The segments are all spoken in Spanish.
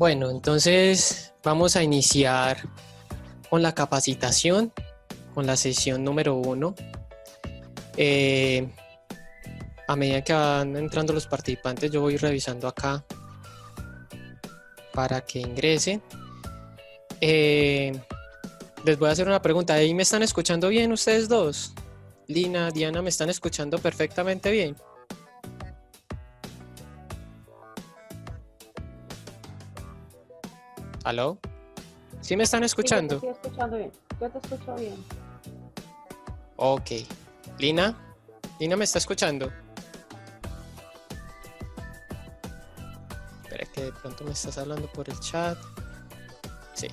Bueno, entonces vamos a iniciar con la capacitación, con la sesión número 1. A medida que van entrando los participantes, yo voy revisando acá para que ingresen. Les voy a hacer una pregunta. ¿Ahí me están escuchando bien ustedes dos? Lina, Diana, ¿me están escuchando perfectamente bien? ¿Aló? ¿Sí me están escuchando? Sí, yo te estoy escuchando bien. Yo te escucho bien. Ok. Lina, ¿Lina me está escuchando? Espera que de pronto me estás hablando por el chat. Sí.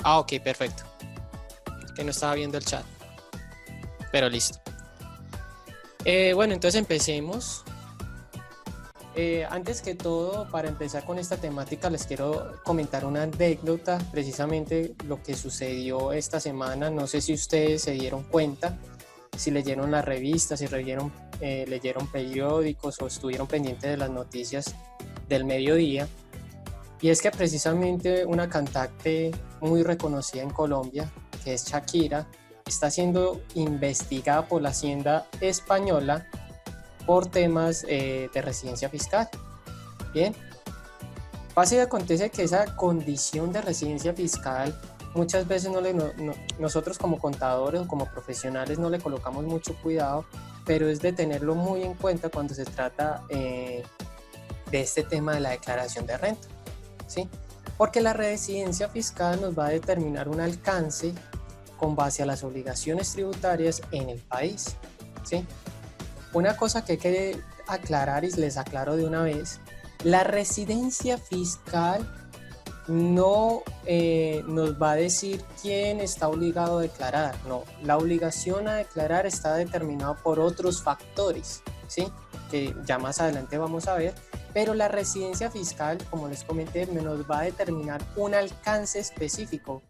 Ah, ok, perfecto. Es que no estaba viendo el chat. Pero listo. Bueno, entonces empecemos. Antes que todo, para empezar con esta temática, les quiero comentar una anécdota, precisamente lo que sucedió esta semana. No sé si ustedes se dieron cuenta, si leyeron las revistas, si leyeron periódicos o estuvieron pendientes de las noticias del mediodía. Y es que precisamente una cantante muy reconocida en Colombia, que es Shakira, está siendo investigada por la Hacienda española por temas de residencia fiscal. Bien, pasa y acontece que esa condición de residencia fiscal muchas veces nosotros como contadores o como profesionales no le colocamos mucho cuidado, pero es de tenerlo muy en cuenta cuando se trata de este tema de la declaración de renta, ¿sí? Porque la residencia fiscal nos va a determinar un alcance con base a las obligaciones tributarias en el país, ¿sí? Una cosa que hay que aclarar y les aclaro de una vez, la residencia fiscal no nos va a decir quién está obligado a declarar, no, la obligación a declarar está determinada por otros factores, ¿sí? Que ya más adelante vamos a ver, pero la residencia fiscal, como les comenté, nos va a determinar un alcance específico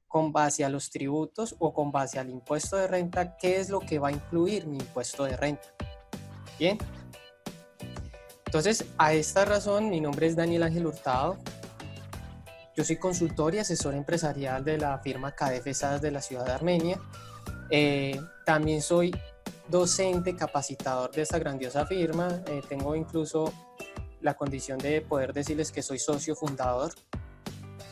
con base a los tributos o con base al impuesto de renta, qué es lo que va a incluir mi impuesto de renta. Bien. Entonces, a esta razón, mi nombre es Daniel Ángel Hurtado. Yo soy consultor y asesor empresarial de la firma KDF SAS de la ciudad de Armenia. También soy docente, capacitador de esta grandiosa firma. Tengo incluso la condición de poder decirles que soy socio fundador.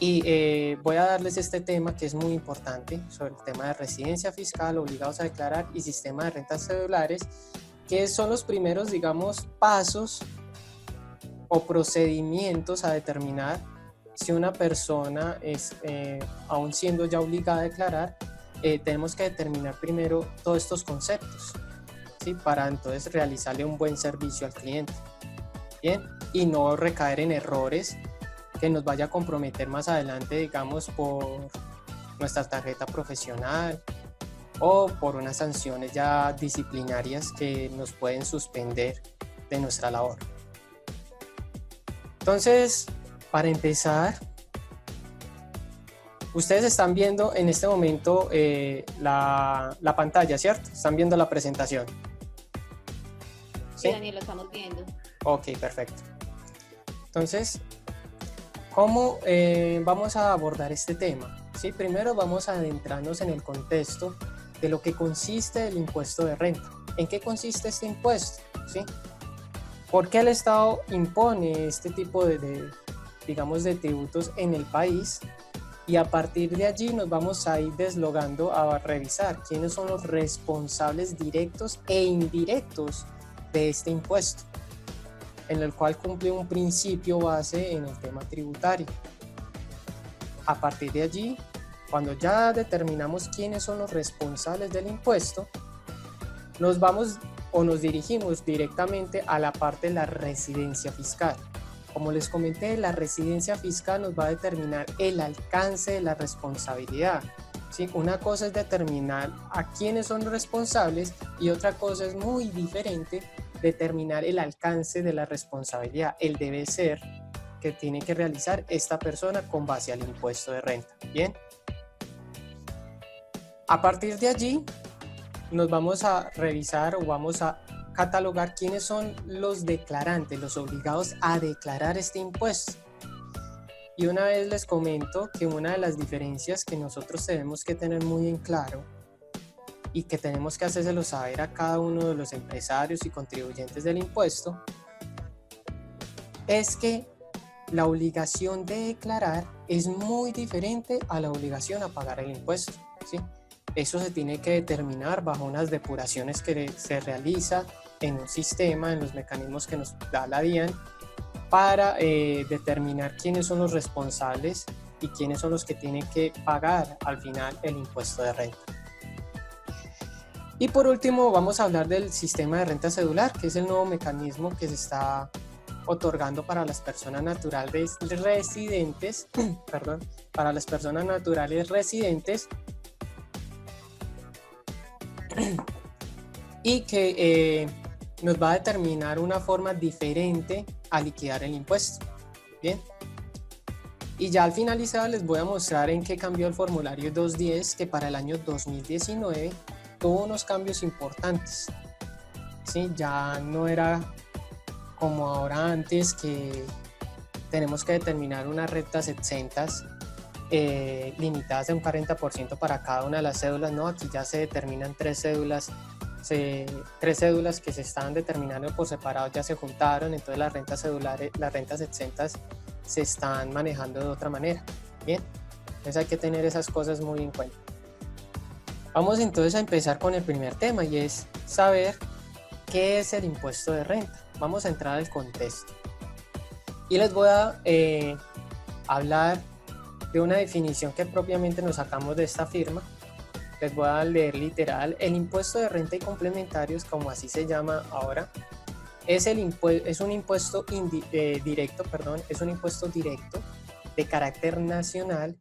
Y voy a darles este tema que es muy importante sobre el tema de residencia fiscal, obligados a declarar y sistema de rentas cedulares, que son los primeros, digamos, pasos o procedimientos a determinar si una persona es, aún siendo ya obligada a declarar, tenemos que determinar primero todos estos conceptos, ¿sí? Para entonces realizarle un buen servicio al cliente, ¿bien? Y no recaer en errores que nos vaya a comprometer más adelante, digamos, por nuestra tarjeta profesional o por unas sanciones ya disciplinarias que nos pueden suspender de nuestra labor. Entonces, para empezar, ustedes están viendo en este momento la pantalla, ¿cierto? Están viendo la presentación. Sí, Daniel, lo estamos viendo. Ok, perfecto. Entonces, ¿cómo vamos a abordar este tema? ¿Sí? Primero vamos a adentrarnos en el contexto de lo que consiste el impuesto de renta. ¿En qué consiste este impuesto? ¿Sí? ¿Por qué el Estado impone este tipo digamos, de tributos en el país? Y a partir de allí nos vamos a ir deslogando a revisar quiénes son los responsables directos e indirectos de este impuesto, en el cual cumple un principio base en el tema tributario. A partir de allí, cuando ya determinamos quiénes son los responsables del impuesto, nos vamos o nos dirigimos directamente a la parte de la residencia fiscal. Como les comenté, la residencia fiscal nos va a determinar el alcance de la responsabilidad, ¿sí? Una cosa es determinar a quiénes son los responsables y otra cosa es muy diferente determinar el alcance de la responsabilidad, el deber ser que tiene que realizar esta persona con base al impuesto de renta. Bien. A partir de allí nos vamos a revisar o vamos a catalogar quiénes son los declarantes, los obligados a declarar este impuesto. Y una vez les comento que una de las diferencias que nosotros tenemos que tener muy en claro y que tenemos que hacérselo saber a cada uno de los empresarios y contribuyentes del impuesto es que la obligación de declarar es muy diferente a la obligación a pagar el impuesto, ¿sí? Eso se tiene que determinar bajo unas depuraciones que se realiza en un sistema, en los mecanismos que nos da la DIAN, para determinar quiénes son los responsables y quiénes son los que tienen que pagar al final el impuesto de renta. Y por último vamos a hablar del sistema de renta cedular, que es el nuevo mecanismo que se está otorgando para las personas naturales residentes, para las personas naturales residentes y que nos va a determinar una forma diferente a liquidar el impuesto. Bien. Y ya al finalizar les voy a mostrar en qué cambió el formulario 210, que para el año 2019 tuvo unos cambios importantes. ¿Sí? Ya no era como ahora antes, que tenemos que determinar unas rentas exentas limitadas de un 40% para cada una de las cédulas. No, aquí ya se determinan tres cédulas que se estaban determinando por separado, ya se juntaron, entonces las rentas cedulares, las rentas exentas se están manejando de otra manera. Bien, entonces hay que tener esas cosas muy en cuenta. Vamos entonces a empezar con el primer tema, y es saber qué es el impuesto de renta. Vamos a entrar al contexto y les voy a hablar de una definición que propiamente nos sacamos de esta firma. Les voy a leer literal: el impuesto de renta y complementarios, como así se llama ahora, es un impuesto directo de carácter nacional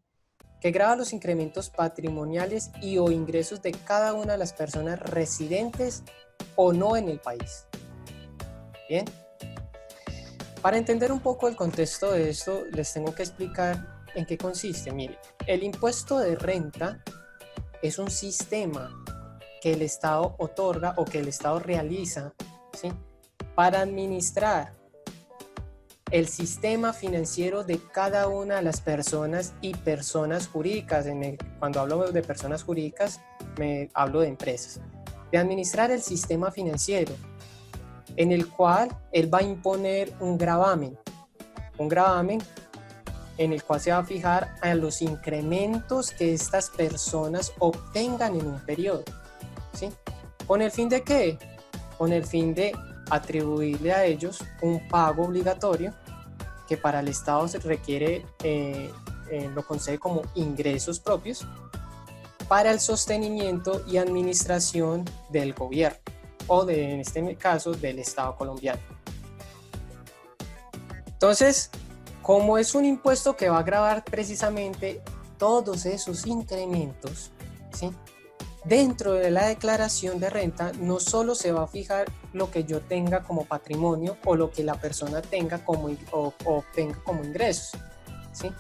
que grava los incrementos patrimoniales y o ingresos de cada una de las personas residentes o no en el país. Bien, para entender un poco el contexto de esto, les tengo que explicar en qué consiste. Mire, el impuesto de renta es un sistema que el Estado otorga o que el Estado realiza, ¿sí?, para administrar el sistema financiero de cada una de las personas y personas jurídicas. Cuando hablo de personas jurídicas, hablo de empresas. De administrar el sistema financiero, en el cual él va a imponer un gravamen en el cual se va a fijar a los incrementos que estas personas obtengan en un periodo, ¿sí? ¿Con el fin de qué? Con el fin de atribuirle a ellos un pago obligatorio que para el Estado se requiere, lo concede como ingresos propios para el sostenimiento y administración del gobierno, o en este caso del Estado colombiano. Entonces, como es un impuesto que va a gravar precisamente todos esos incrementos, ¿sí?, dentro de la declaración de renta no solo se va a fijar lo que yo tenga como patrimonio o lo que la persona tenga o obtenga como ingresos, ¿sí?,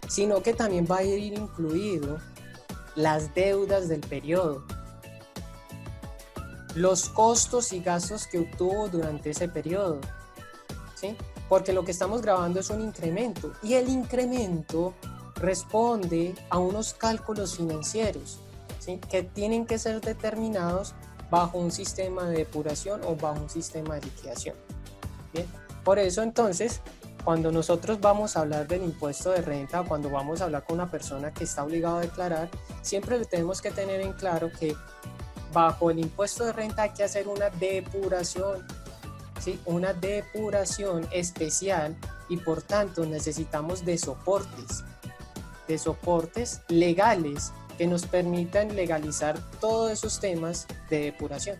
sino que también va a ir incluido las deudas del periodo, los costos y gastos que obtuvo durante ese periodo, ¿sí?, porque lo que estamos grabando es un incremento, y el incremento responde a unos cálculos financieros, ¿sí?, que tienen que ser determinados bajo un sistema de depuración o bajo un sistema de liquidación. Bien, por eso entonces, cuando nosotros vamos a hablar del impuesto de renta, o cuando vamos a hablar con una persona que está obligada a declarar, siempre le tenemos que tener en claro que bajo el impuesto de renta hay que hacer una depuración, ¿sí?, una depuración especial, y por tanto necesitamos de soportes legales que nos permitan legalizar todos esos temas de depuración.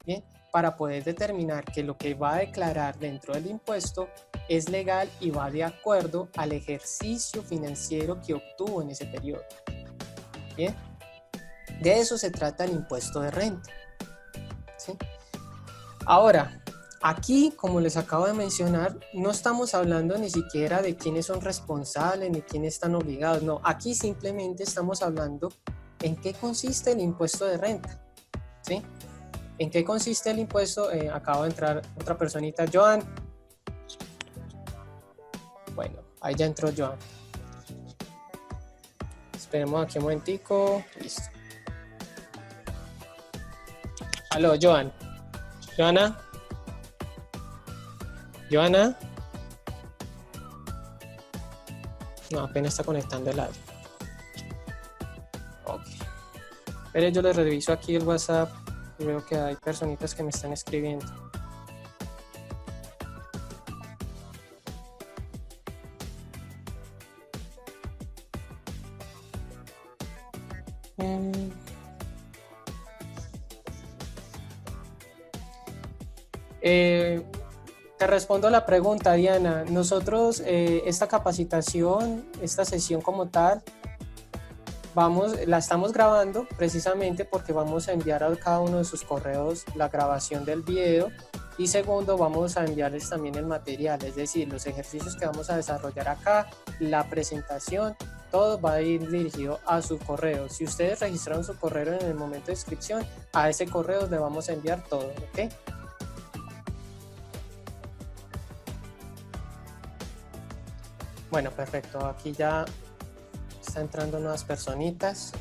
Bien, para poder determinar que lo que va a declarar dentro del impuesto es legal y va de acuerdo al ejercicio financiero que obtuvo en ese periodo. Bien, de eso se trata el impuesto de renta, ¿sí? Ahora, aquí, como les acabo de mencionar, no estamos hablando ni siquiera de quiénes son responsables ni quiénes están obligados. No, aquí simplemente estamos hablando en qué consiste el impuesto de renta, ¿sí? ¿En qué consiste el impuesto? Acabo de entrar otra personita, Joan. Bueno, Ahí ya entró Joan. Esperemos aquí un momentico. Listo. Aló, Joan. Joana. Joana. No, apenas está conectando el audio. Ok. Pero yo les reviso aquí el WhatsApp y veo que hay personitas que me están escribiendo. Te respondo a la pregunta, Diana. Nosotros, esta capacitación, esta sesión como tal, la estamos grabando precisamente porque vamos a enviar a cada uno de sus correos la grabación del video, y segundo, vamos a enviarles también el material, es decir, los ejercicios que vamos a desarrollar acá, la presentación, todo va a ir dirigido a su correo. Si ustedes registraron su correo en el momento de inscripción, a ese correo le vamos a enviar todo, ¿ok? Bueno, perfecto. Aquí ya está entrando nuevas personitas.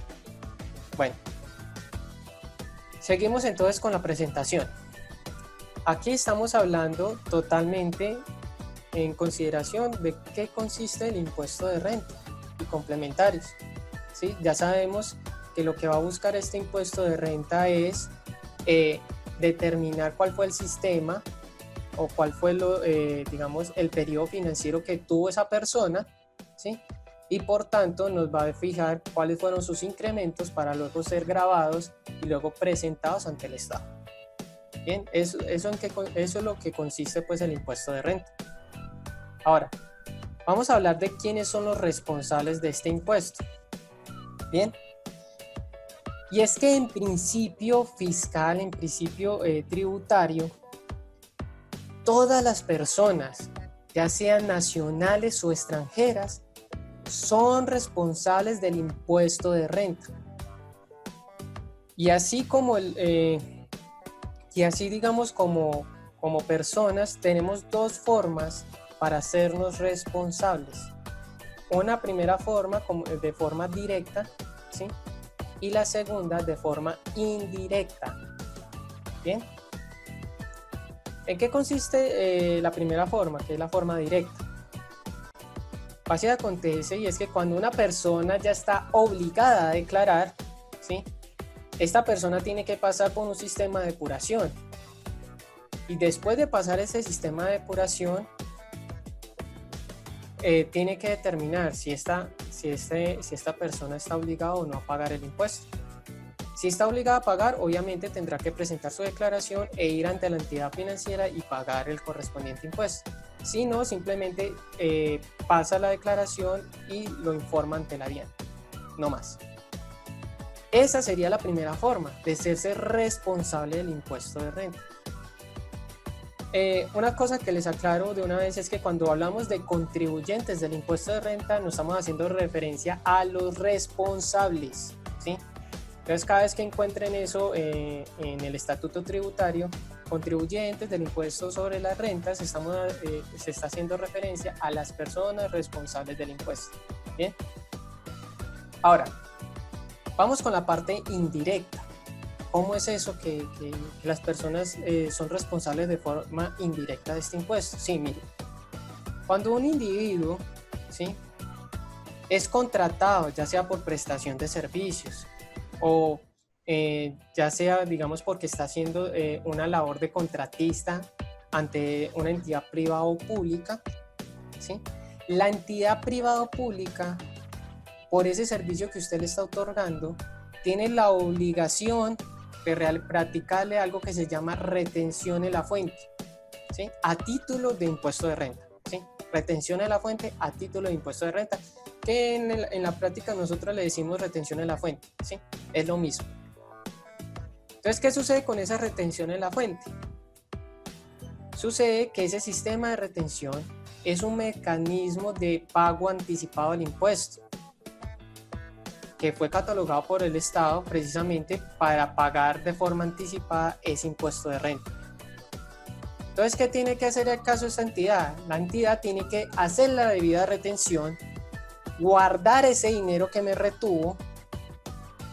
Bueno, seguimos entonces con la presentación. Aquí estamos hablando totalmente en consideración de qué consiste el impuesto de renta y complementarios. ¿Sí? Ya sabemos que lo que va a buscar este impuesto de renta es determinar cuál fue el sistema o cuál fue digamos, el periodo financiero que tuvo esa persona, ¿sí? Y por tanto nos va a fijar cuáles fueron sus incrementos para luego ser grabados y luego presentados ante el Estado. Bien, eso es lo que consiste pues el impuesto de renta. Ahora, vamos a hablar de quiénes son los responsables de este impuesto. Bien, y es que en principio fiscal, en principio tributario, todas las personas, ya sean nacionales o extranjeras, son responsables del impuesto de renta. Y así como digamos como personas tenemos dos formas para hacernos responsables. Una primera forma de forma directa, ¿sí? Y la segunda de forma indirecta. Bien. ¿En qué consiste la primera forma, que es la forma directa? Pasa y acontece, y es que cuando una persona ya está obligada a declarar, ¿sí? Esta persona tiene que pasar por un sistema de depuración. Y después de pasar ese sistema de depuración, tiene que determinar si esta persona está obligada o no a pagar el impuesto. Si está obligada a pagar, obviamente tendrá que presentar su declaración e ir ante la entidad financiera y pagar el correspondiente impuesto. Si no, simplemente pasa la declaración y lo informa ante la DIAN, no más. Esa sería la primera forma de hacerse responsable del impuesto de renta. Una cosa que les aclaro de una vez es que cuando hablamos de contribuyentes del impuesto de renta, no estamos haciendo referencia a los responsables, ¿sí? Entonces, cada vez que encuentren eso en el estatuto tributario, contribuyentes del impuesto sobre las rentas, se está haciendo referencia a las personas responsables del impuesto. Bien. Ahora, vamos con la parte indirecta. ¿Cómo es eso que las personas son responsables de forma indirecta de este impuesto? Sí, mire. Cuando un individuo, ¿sí?, es contratado, ya sea por prestación de servicios, o ya sea, digamos, porque está haciendo una labor de contratista ante una entidad privada o pública, ¿sí? La entidad privada o pública, por ese servicio que usted le está otorgando, tiene la obligación de practicarle algo que se llama retención en la fuente, ¿sí? A título de impuesto de renta, ¿sí? Retención en la fuente a título de impuesto de renta, que en la práctica nosotros le decimos retención en la fuente, ¿sí? Es lo mismo. Entonces, ¿qué sucede con esa retención en la fuente? Sucede que ese sistema de retención es un mecanismo de pago anticipado del impuesto, que fue catalogado por el Estado precisamente para pagar de forma anticipada ese impuesto de renta. Entonces, ¿qué tiene que hacer el caso esta entidad? La entidad tiene que hacer la debida retención, guardar ese dinero que me retuvo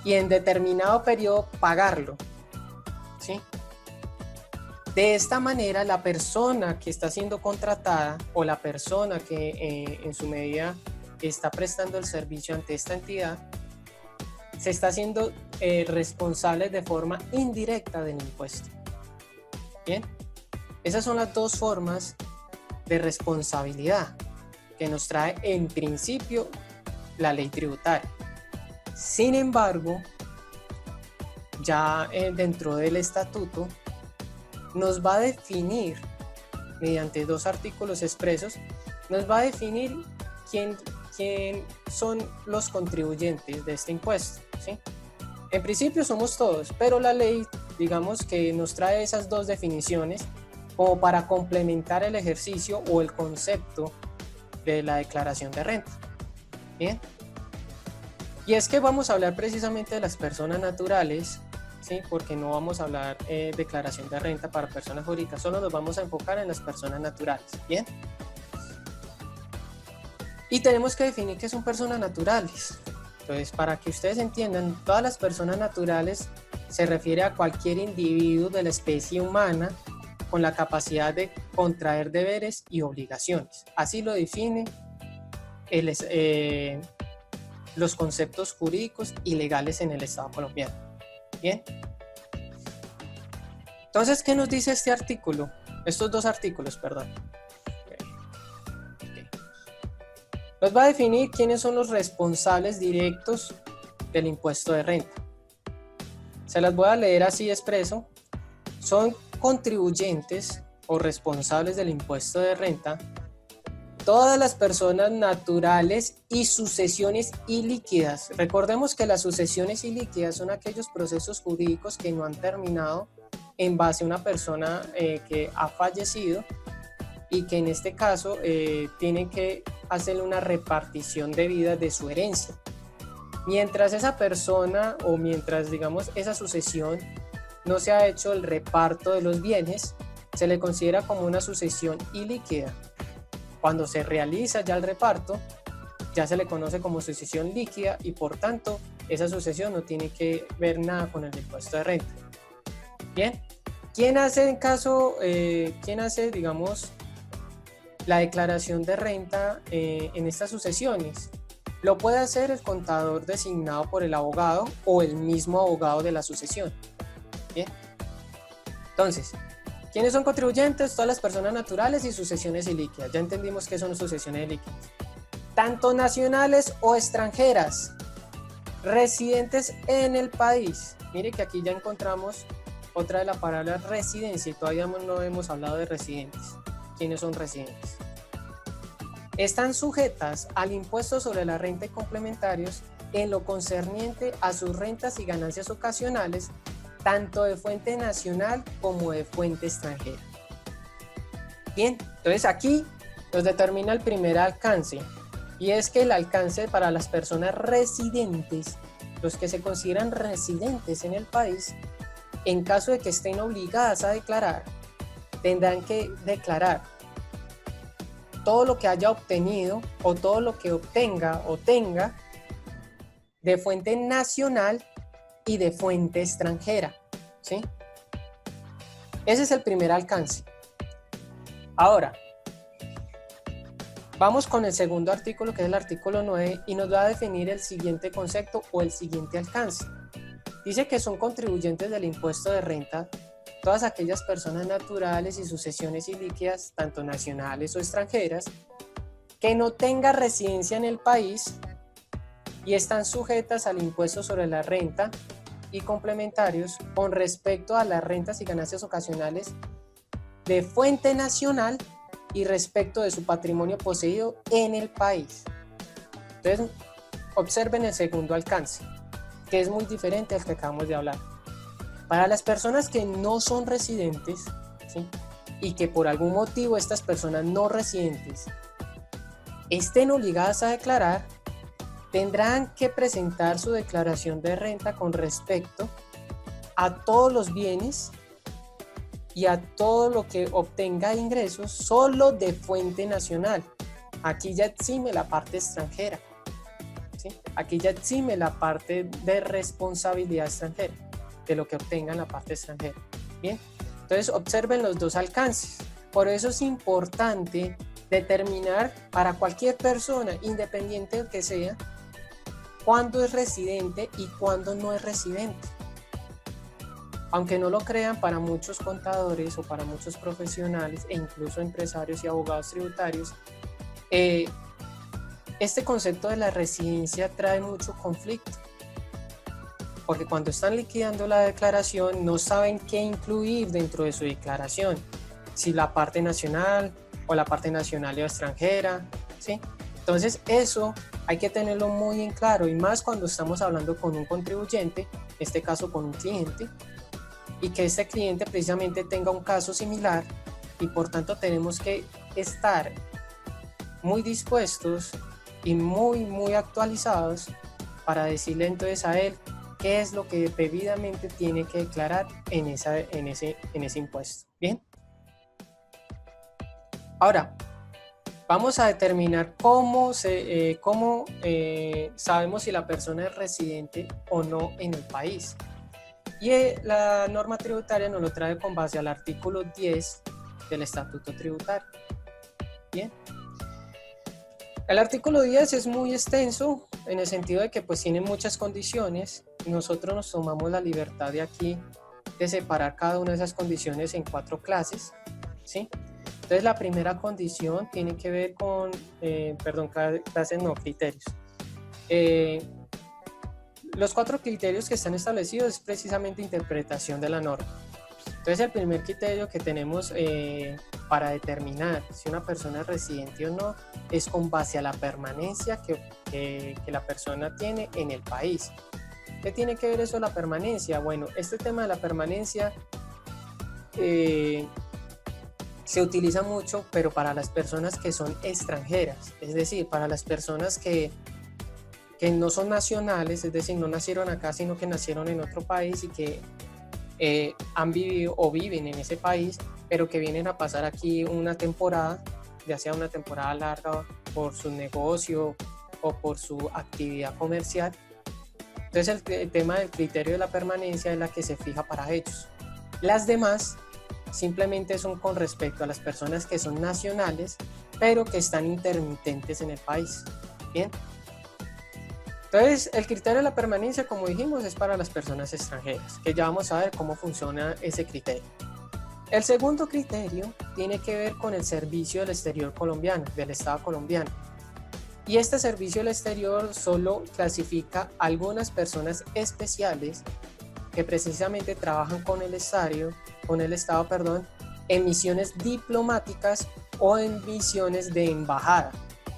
y en determinado periodo pagarlo, ¿sí? De esta manera, la persona que está siendo contratada o la persona que en su medida está prestando el servicio ante esta entidad se está haciendo responsable de forma indirecta del impuesto. Bien, esas son las dos formas de responsabilidad que nos trae en principio la ley tributaria. Sin embargo, ya dentro del estatuto nos va a definir, mediante dos artículos expresos, nos va a definir quién son los contribuyentes de este impuesto, ¿sí? En principio somos todos, pero la ley, digamos que nos trae esas dos definiciones como para complementar el ejercicio o el concepto de la declaración de renta. Bien. Y es que vamos a hablar precisamente de las personas naturales, ¿sí? Porque no vamos a hablar declaración de renta para personas jurídicas, solo nos vamos a enfocar en las personas naturales. Bien. Y tenemos que definir qué son personas naturales. Entonces, para que ustedes entiendan, todas las personas naturales se refiere a cualquier individuo de la especie humana con la capacidad de contraer deberes y obligaciones. Así lo define los conceptos jurídicos y legales en el Estado colombiano. Bien. Entonces, ¿qué nos dice este artículo? Estos dos artículos, perdón. Nos va a definir quiénes son los responsables directos del impuesto de renta. Se las voy a leer así expreso. Son contribuyentes o responsables del impuesto de renta todas las personas naturales y sucesiones ilíquidas. Recordemos que las sucesiones ilíquidas son aquellos procesos jurídicos que no han terminado en base a una persona que ha fallecido y que en este caso tienen que hacerle una repartición debida de su herencia. Mientras esa persona o mientras, digamos, esa sucesión no se ha hecho el reparto de los bienes, se le considera como una sucesión ilíquida. Cuando se realiza ya el reparto, ya se le conoce como sucesión líquida y por tanto esa sucesión no tiene que ver nada con el impuesto de renta. Bien, ¿quién hace digamos, la declaración de renta en estas sucesiones? Lo puede hacer el contador designado por el abogado o el mismo abogado de la sucesión. Bien. Entonces, ¿quiénes son contribuyentes? Todas las personas naturales y sucesiones ilíquidas. Ya entendimos qué son sucesiones ilíquidas. Tanto nacionales o extranjeras, residentes en el país. Mire que aquí ya encontramos otra de la palabra residencia y todavía no hemos hablado de residentes. ¿Quiénes son residentes? Están sujetas al impuesto sobre la renta y complementarios en lo concerniente a sus rentas y ganancias ocasionales, tanto de fuente nacional como de fuente extranjera. Bien, entonces aquí nos determina el primer alcance, y es que el alcance para las personas residentes, los que se consideran residentes en el país, en caso de que estén obligadas a declarar, tendrán que declarar todo lo que haya obtenido o todo lo que obtenga o tenga de fuente nacional y de fuente extranjera, ¿sí? Ese es el primer alcance. Ahora, vamos con el segundo artículo, que es el artículo 9, y nos va a definir el siguiente concepto o el siguiente alcance. Dice que son contribuyentes del impuesto de renta todas aquellas personas naturales y sucesiones ilíquidas, tanto nacionales o extranjeras, que no tengan residencia en el país y están sujetas al impuesto sobre la renta y complementarios con respecto a las rentas y ganancias ocasionales de fuente nacional y respecto de su patrimonio poseído en el país. Entonces, observen el segundo alcance, que es muy diferente al que acabamos de hablar. Para las personas que no son residentes, ¿sí?, y que por algún motivo estas personas no residentes estén obligadas a declarar, tendrán que presentar su declaración de renta con respecto a todos los bienes y a todo lo que obtenga ingresos solo de fuente nacional. Aquí ya exime la parte extranjera, ¿sí? Aquí ya exime la parte de responsabilidad extranjera, de lo que obtenga en la parte extranjera. Bien, entonces observen los dos alcances. Por eso es importante determinar para cualquier persona, independiente de que sea, cuándo es residente y cuándo no es residente. Aunque no lo crean, para muchos contadores o para muchos profesionales e incluso empresarios y abogados tributarios, este concepto de la residencia trae mucho conflicto, porque cuando están liquidando la declaración no saben qué incluir dentro de su declaración, si la parte nacional o la parte nacional o extranjera, ¿sí? Entonces eso hay que tenerlo muy en claro, y más cuando estamos hablando con un contribuyente, en este caso con un cliente, y que este cliente precisamente tenga un caso similar, y por tanto tenemos que estar muy dispuestos y muy actualizados para decirle entonces a él qué es lo que debidamente tiene que declarar en ese impuesto. Bien. Ahora, vamos a determinar cómo sabemos si la persona es residente o no en el país. Y la norma tributaria nos lo trae con base al artículo 10 del Estatuto Tributario. Bien. El artículo 10 es muy extenso en el sentido de que pues tiene muchas condiciones. Nosotros nos tomamos la libertad de aquí de separar cada una de esas condiciones en 4 clases, ¿sí? Entonces la primera condición tiene que ver con, criterios. Los 4 criterios que están establecidos es precisamente interpretación de la norma. Entonces el primer criterio que tenemos para determinar si una persona es residente o no es con base a la permanencia que la persona tiene en el país. ¿Qué tiene que ver eso de la permanencia? Bueno, este tema de la permanencia se utiliza mucho, pero para las personas que son extranjeras, es decir, para las personas que no son nacionales, es decir, no nacieron acá, sino que nacieron en otro país y que han vivido o viven en ese país, pero que vienen a pasar aquí una temporada, ya sea una temporada larga por su negocio o por su actividad comercial. Entonces el tema del criterio de la permanencia es la que se fija para ellos. Las demás simplemente son con respecto a las personas que son nacionales, pero que están intermitentes en el país. Bien. Entonces, el criterio de la permanencia, como dijimos, es para las personas extranjeras, que ya vamos a ver cómo funciona ese criterio. El segundo criterio tiene que ver con el servicio del exterior colombiano, del Estado colombiano. Y este servicio del exterior solo clasifica a algunas personas especiales que precisamente trabajan con el Estado, en misiones diplomáticas o en misiones de embajada,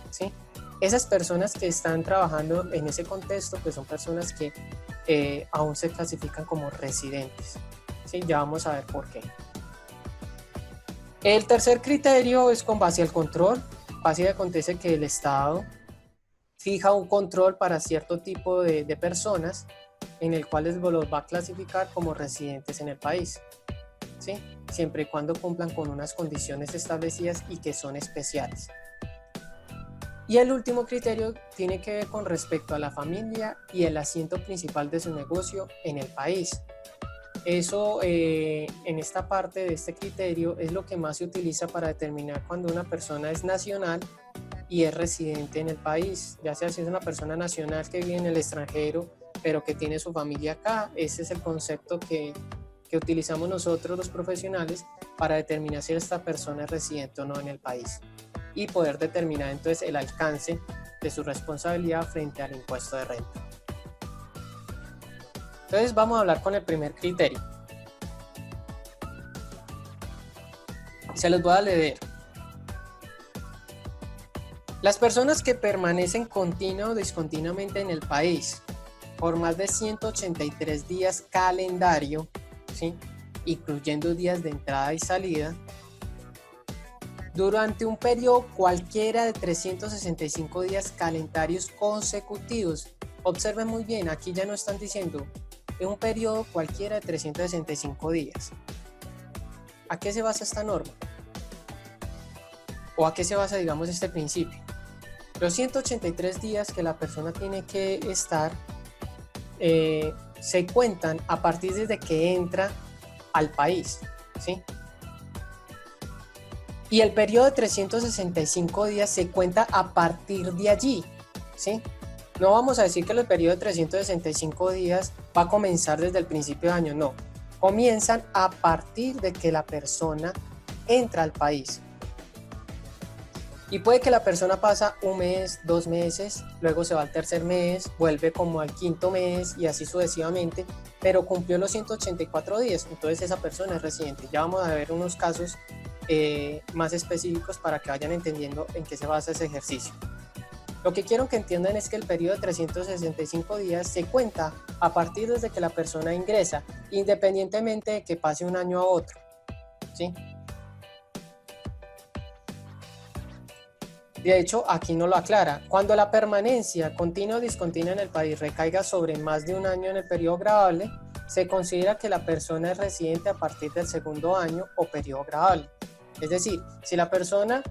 ¿sí? Esas personas que están trabajando en ese contexto, pues son personas que aún se clasifican como residentes, ¿sí? Ya vamos a ver por qué. El tercer criterio es con base al control. Así acontece que el Estado fija un control para cierto tipo de personas en el cual los va a clasificar como residentes en el país, ¿sí? Siempre y cuando cumplan con unas condiciones establecidas y que son especiales. Y el último criterio tiene que ver con respecto a la familia y el asiento principal de su negocio en el país. Eso en esta parte de este criterio es lo que más se utiliza para determinar cuando una persona es nacional y es residente en el país, ya sea si es una persona nacional que vive en el extranjero pero que tiene su familia acá. Ese es el concepto que utilizamos nosotros los profesionales para determinar si esta persona es residente o no en el país y poder determinar entonces el alcance de su responsabilidad frente al impuesto de renta. Entonces vamos a hablar con el primer criterio. Se los voy a leer. Las personas que permanecen continua o discontinuamente en el país por más de 183 días calendario, ¿sí? Incluyendo días de entrada y salida, durante un periodo cualquiera de 365 días calendarios consecutivos. Observen muy bien, aquí ya no están diciendo en un periodo cualquiera de 365 días. ¿A qué se basa esta norma? ¿O a qué se basa, digamos, este principio? Los 183 días que la persona tiene que estar se cuentan a partir desde que entra al país, ¿sí? Y el periodo de 365 días se cuenta a partir de allí, ¿sí? No vamos a decir que el periodo de 365 días va a comenzar desde el principio de año, no. Comienzan a partir de que la persona entra al país. Y puede que la persona pasa un mes, 2 meses, luego se va al tercer mes, vuelve como al quinto mes y así sucesivamente, pero cumplió los 184 días, entonces esa persona es residente. Ya vamos a ver unos casos más específicos para que vayan entendiendo en qué se basa ese ejercicio. Lo que quiero que entiendan es que el periodo de 365 días se cuenta a partir desde que la persona ingresa, independientemente de que pase un año a otro, ¿sí? De hecho, aquí no lo aclara. Cuando la permanencia continua o discontinua en el país recaiga sobre más de un año en el periodo gravable, se considera que la persona es residente a partir del segundo año o periodo gravable. Es decir, si la persona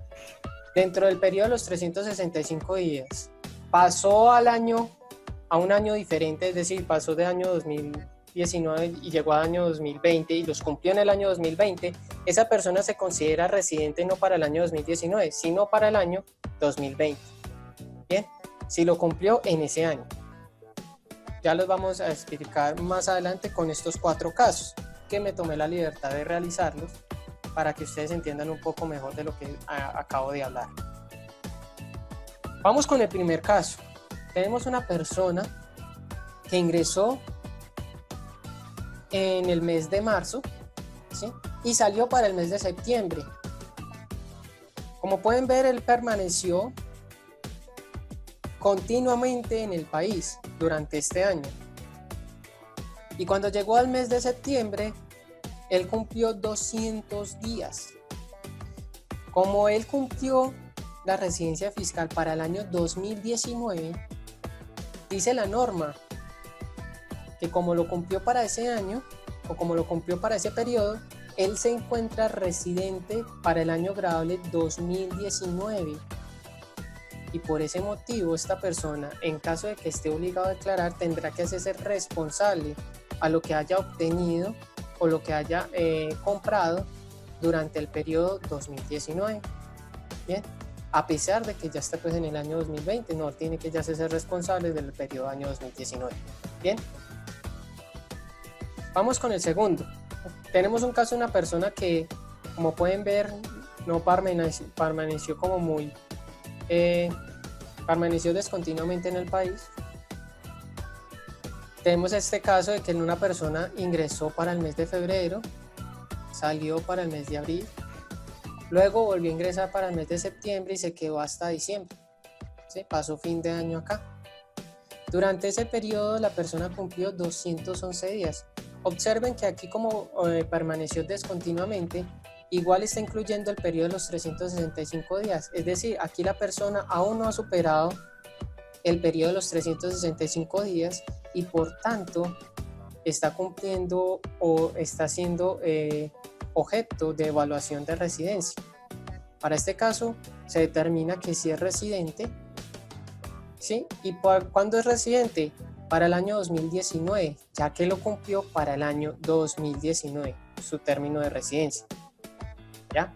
dentro del periodo de los 365 días pasó a un año diferente, es decir, pasó de año 2019 y llegó al año 2020 y los cumplió en el año 2020, esa persona se considera residente no para el año 2019, sino para el año 2020. Bien, si lo cumplió en ese año. Ya los vamos a explicar más adelante con estos 4 casos, que me tomé la libertad de realizarlos para que ustedes entiendan un poco mejor de lo que acabo de hablar. Vamos con el primer caso. Tenemos una persona que ingresó en el mes de marzo, ¿sí? Y salió para el mes de septiembre. Como pueden ver, él permaneció continuamente en el país durante este año. Y cuando llegó al mes de septiembre, él cumplió 200 días. Como él cumplió la residencia fiscal para el año 2019, dice la norma que como lo cumplió para ese año o como lo cumplió para ese periodo, él se encuentra residente para el año gravable 2019. Y por ese motivo esta persona, en caso de que esté obligado a declarar, tendrá que hacerse responsable a lo que haya obtenido o lo que haya comprado durante el periodo 2019. Bien, a pesar de que ya está pues en el año 2020, no tiene que ya hacerse responsable del periodo año 2019. Bien, vamos con el segundo. Tenemos un caso de una persona que, como pueden ver, no permaneció como muy permaneció descontinuamente en el país. Tenemos este caso de que una persona ingresó para el mes de febrero, salió para el mes de abril, luego volvió a ingresar para el mes de septiembre y se quedó hasta diciembre, ¿sí? Pasó fin de año acá. Durante ese periodo la persona cumplió 211 días. Observen que aquí como permaneció descontinuamente, igual está incluyendo el periodo de los 365 días. Es decir, aquí la persona aún no ha superado el periodo de los 365 días y por tanto está cumpliendo o está siendo objeto de evaluación de residencia. Para este caso se determina que si es residente, ¿sí? ¿Y cuándo es residente? Para el año 2019, ya que lo cumplió para el año 2019, su término de residencia. ¿Ya?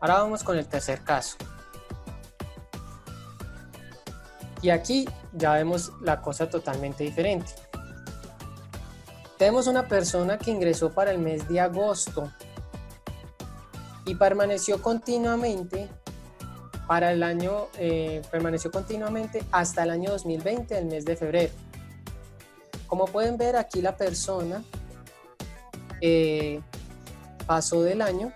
Ahora vamos con el tercer caso. Y aquí ya vemos la cosa totalmente diferente. Tenemos una persona que ingresó para el mes de agosto y permaneció continuamente para el año, permaneció continuamente hasta el año 2020, el mes de febrero. Como pueden ver aquí la persona pasó del año,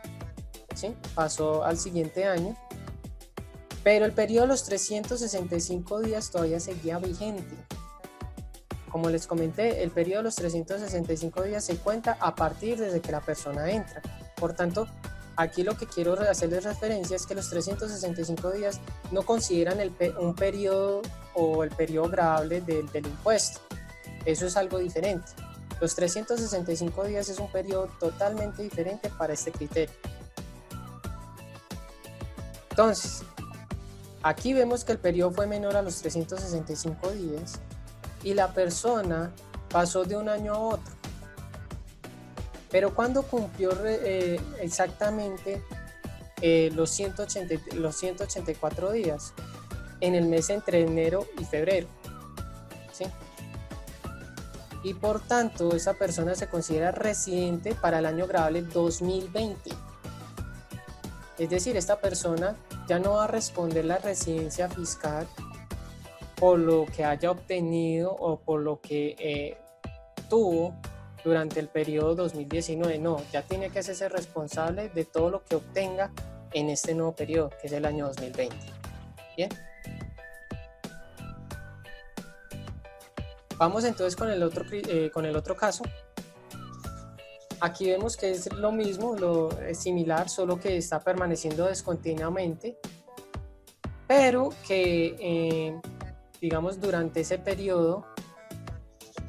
¿sí? Pasó al siguiente año, pero el periodo de los 365 días todavía seguía vigente. Como les comenté, el periodo de los 365 días se cuenta a partir desde que la persona entra. Por tanto, aquí lo que quiero hacerles referencia es que los 365 días no consideran un periodo o el periodo gravable del impuesto. Eso es algo diferente. Los 365 días es un periodo totalmente diferente para este criterio. Entonces, aquí vemos que el periodo fue menor a los 365 días y la persona pasó de un año a otro. Pero cuando cumplió exactamente los 184 días, en el mes entre enero y febrero, ¿sí? Y por tanto, esa persona se considera residente para el año gradable 2020. Es decir, esta persona ya no va a responder la residencia fiscal por lo que haya obtenido o por lo que tuvo durante el periodo 2019. No, ya tiene que hacerse responsable de todo lo que obtenga en este nuevo periodo, que es el año 2020. Bien. Vamos entonces con el otro caso. Aquí vemos que es lo mismo, es similar, solo que está permaneciendo descontinuamente, pero que, digamos, durante ese periodo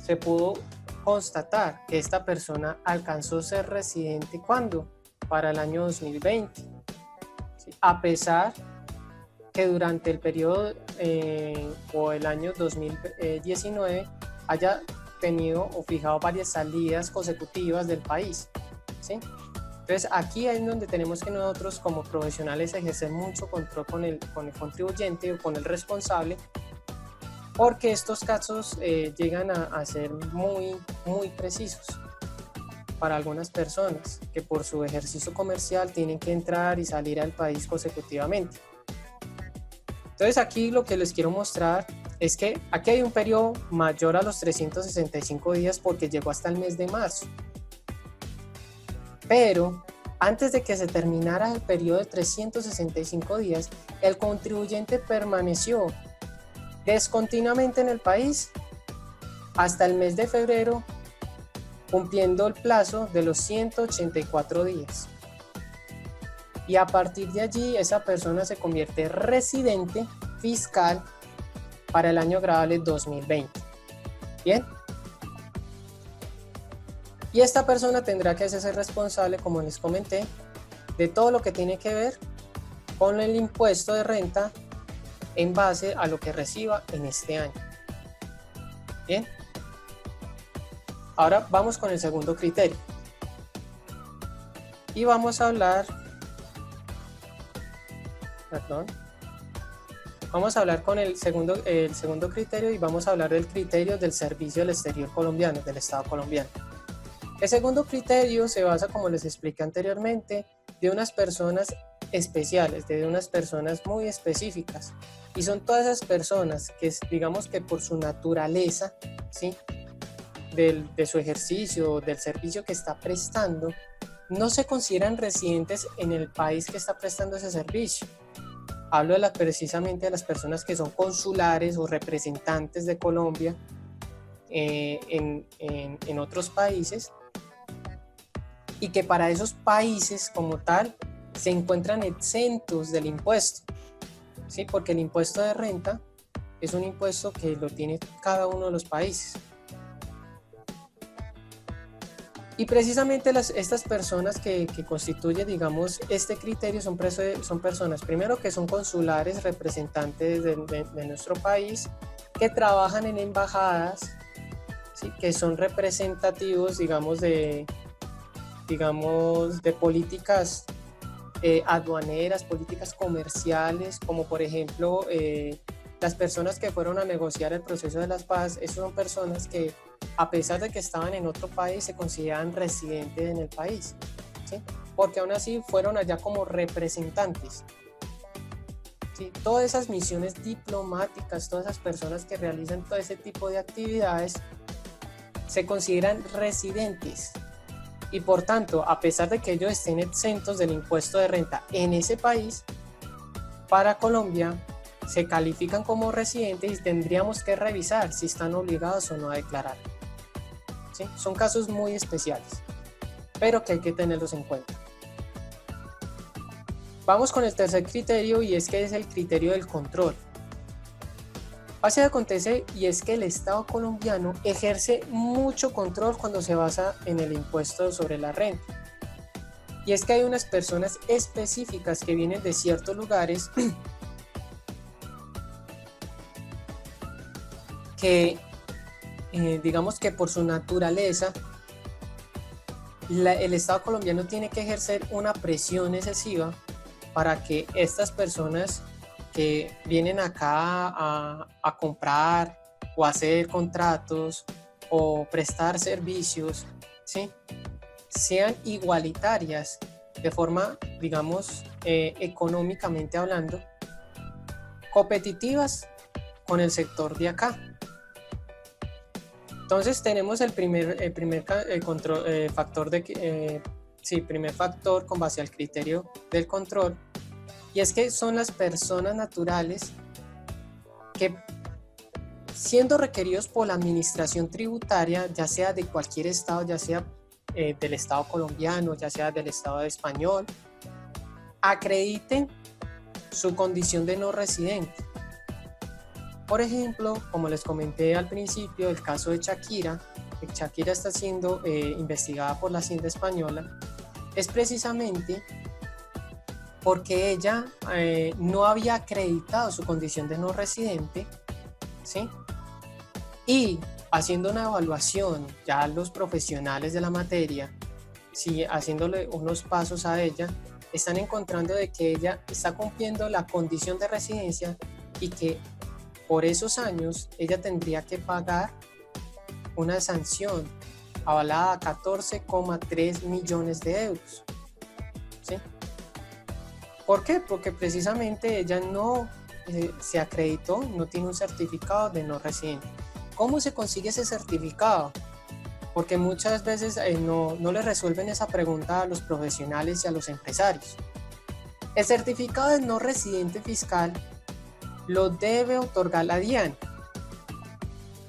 se pudo constatar que esta persona alcanzó a ser residente, ¿cuándo? Para el año 2020, ¿sí? A pesar que durante el periodo o el año 2019 haya tenido o fijado varias salidas consecutivas del país, ¿sí? Entonces aquí es donde tenemos que nosotros como profesionales ejercer mucho control con el contribuyente o con el responsable, porque estos casos llegan a ser muy precisos para algunas personas que por su ejercicio comercial tienen que entrar y salir al país consecutivamente. Entonces aquí lo que les quiero mostrar es que aquí hay un periodo mayor a los 365 días porque llegó hasta el mes de marzo. Pero antes de que se terminara el periodo de 365 días, el contribuyente permaneció descontinuamente en el país hasta el mes de febrero, cumpliendo el plazo de los 184 días. Y a partir de allí, esa persona se convierte residente fiscal para el año gradable 2020. ¿Bien? Y esta persona tendrá que hacerse responsable, como les comenté, de todo lo que tiene que ver con el impuesto de renta en base a lo que reciba en este año. Bien. Ahora vamos con el segundo criterio. Y vamos a hablar... Vamos a hablar con el segundo criterio y vamos a hablar del criterio del Servicio del Exterior colombiano, del Estado colombiano. El segundo criterio se basa, como les expliqué anteriormente, de unas personas especiales, de unas personas muy específicas. Y son todas esas personas que, digamos que por su naturaleza, ¿sí?, de su ejercicio, del servicio que está prestando, no se consideran residentes en el país que está prestando ese servicio. Hablo precisamente de las personas que son consulares o representantes de Colombia en otros países, y que para esos países como tal se encuentran exentos del impuesto, ¿sí? Porque el impuesto de renta es un impuesto que lo tiene cada uno de los países. Y precisamente estas personas que constituyen, digamos, este criterio son personas, primero, que son consulares, representantes de nuestro país, que trabajan en embajadas, ¿sí?, que son representativos, digamos, de políticas aduaneras, políticas comerciales, como por ejemplo las personas que fueron a negociar el proceso de las paz. Esas son personas que, a pesar de que estaban en otro país, se consideran residentes en el país, ¿sí?, porque aún así fueron allá como representantes, ¿sí? Todas esas misiones diplomáticas, todas esas personas que realizan todo ese tipo de actividades se consideran residentes, y por tanto, a pesar de que ellos estén exentos del impuesto de renta en ese país, para Colombia se califican como residentes y tendríamos que revisar si están obligados o no a declarar, ¿sí? Son casos muy especiales, pero que hay que tenerlos en cuenta. Vamos con el tercer criterio, y es que es el criterio del control. Pasa y acontece, y es que el Estado colombiano ejerce mucho control cuando se basa en el impuesto sobre la renta. Y es que hay unas personas específicas que vienen de ciertos lugares que, digamos que por su naturaleza, el Estado colombiano tiene que ejercer una presión excesiva para que estas personas que vienen acá a comprar o hacer contratos o prestar servicios, ¿sí?, sean igualitarias de forma, digamos, económicamente hablando, competitivas con el sector de acá. Entonces tenemos el primer factor primer factor con base al criterio del control, y es que son las personas naturales que, siendo requeridos por la administración tributaria, ya sea de cualquier estado, ya sea del Estado colombiano, ya sea del Estado español, acrediten su condición de no residente. Por ejemplo, como les comenté al principio, el caso de Shakira, que Shakira está siendo investigada por la Hacienda española, es precisamente porque ella no había acreditado su condición de no residente, ¿sí? Y haciendo una evaluación, ya los profesionales de la materia, sí, haciéndole unos pasos a ella, están encontrando de que ella está cumpliendo la condición de residencia y que por esos años ella tendría que pagar una sanción avalada a 14,3 millones de euros. ¿Sí? ¿Por qué? Porque precisamente ella no se acreditó, no tiene un certificado de no residente. ¿Cómo se consigue ese certificado? Porque muchas veces no le resuelven esa pregunta a los profesionales y a los empresarios. El certificado de no residente fiscal lo debe otorgar la DIAN,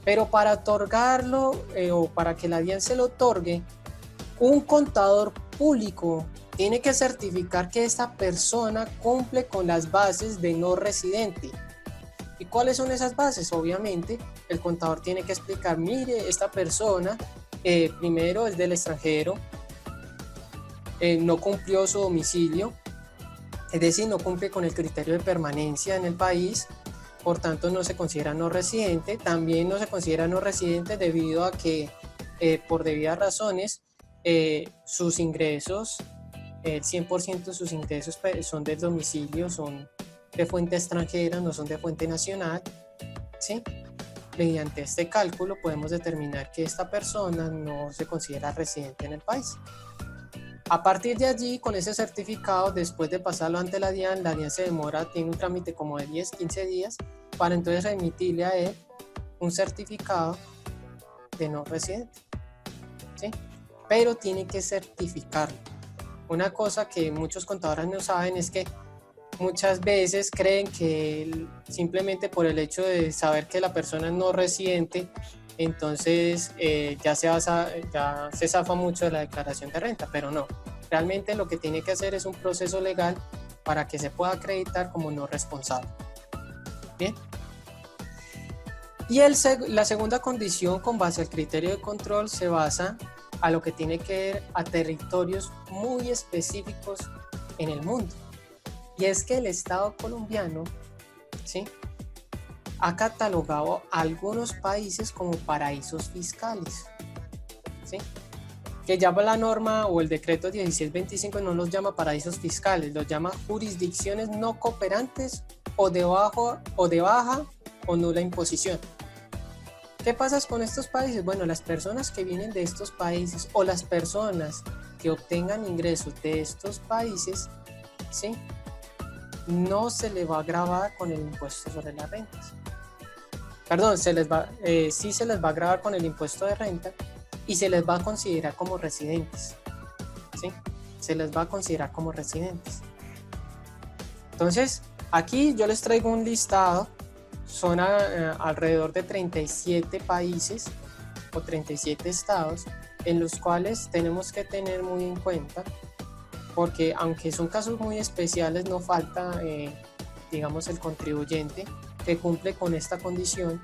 pero para otorgarlo o para que la DIAN se lo otorgue, un contador público tiene que certificar que esta persona cumple con las bases de no residente. ¿Y cuáles son esas bases? Obviamente, el contador tiene que explicar, mire, esta persona primero es del extranjero, no cumplió su domicilio, es decir, no cumple con el criterio de permanencia en el país, por tanto no se considera no residente. También no se considera no residente debido a que por debidas razones sus ingresos, el 100% de sus ingresos son del domicilio, son de fuente extranjera, no son de fuente nacional, ¿sí? Mediante este cálculo podemos determinar que esta persona no se considera residente en el país. A partir de allí, con ese certificado, después de pasarlo ante la DIAN se demora, tiene un trámite como de 10-15 días para entonces remitirle a él un certificado de no residente, ¿sí? Pero tiene que certificarlo. Una cosa que muchos contadores no saben es que muchas veces creen que simplemente por el hecho de saber que la persona es no residente, entonces ya se zafa mucho de la declaración de renta, pero no. Realmente lo que tiene que hacer es un proceso legal para que se pueda acreditar como no responsable. Bien. Y la segunda condición con base al criterio de control se basa a lo que tiene que ver a territorios muy específicos en el mundo. Y es que el Estado colombiano, ¿sí?, ha catalogado a algunos países como paraísos fiscales, ¿sí?, que ya la norma o el decreto 1625 no los llama paraísos fiscales, los llama jurisdicciones no cooperantes o de baja o nula imposición. ¿Qué pasa con estos países? Bueno, las personas que vienen de estos países o las personas que obtengan ingresos de estos países, ¿sí?, no se les va a gravar con el impuesto sobre las rentas. Perdón, sí se les va a gravar con el impuesto de renta y se les va a considerar como residentes, ¿sí? Se les va a considerar como residentes. Entonces, aquí yo les traigo un listado, son alrededor de 37 países o 37 estados en los cuales tenemos que tener muy en cuenta, porque aunque son casos muy especiales, no falta, digamos, el contribuyente que cumple con esta condición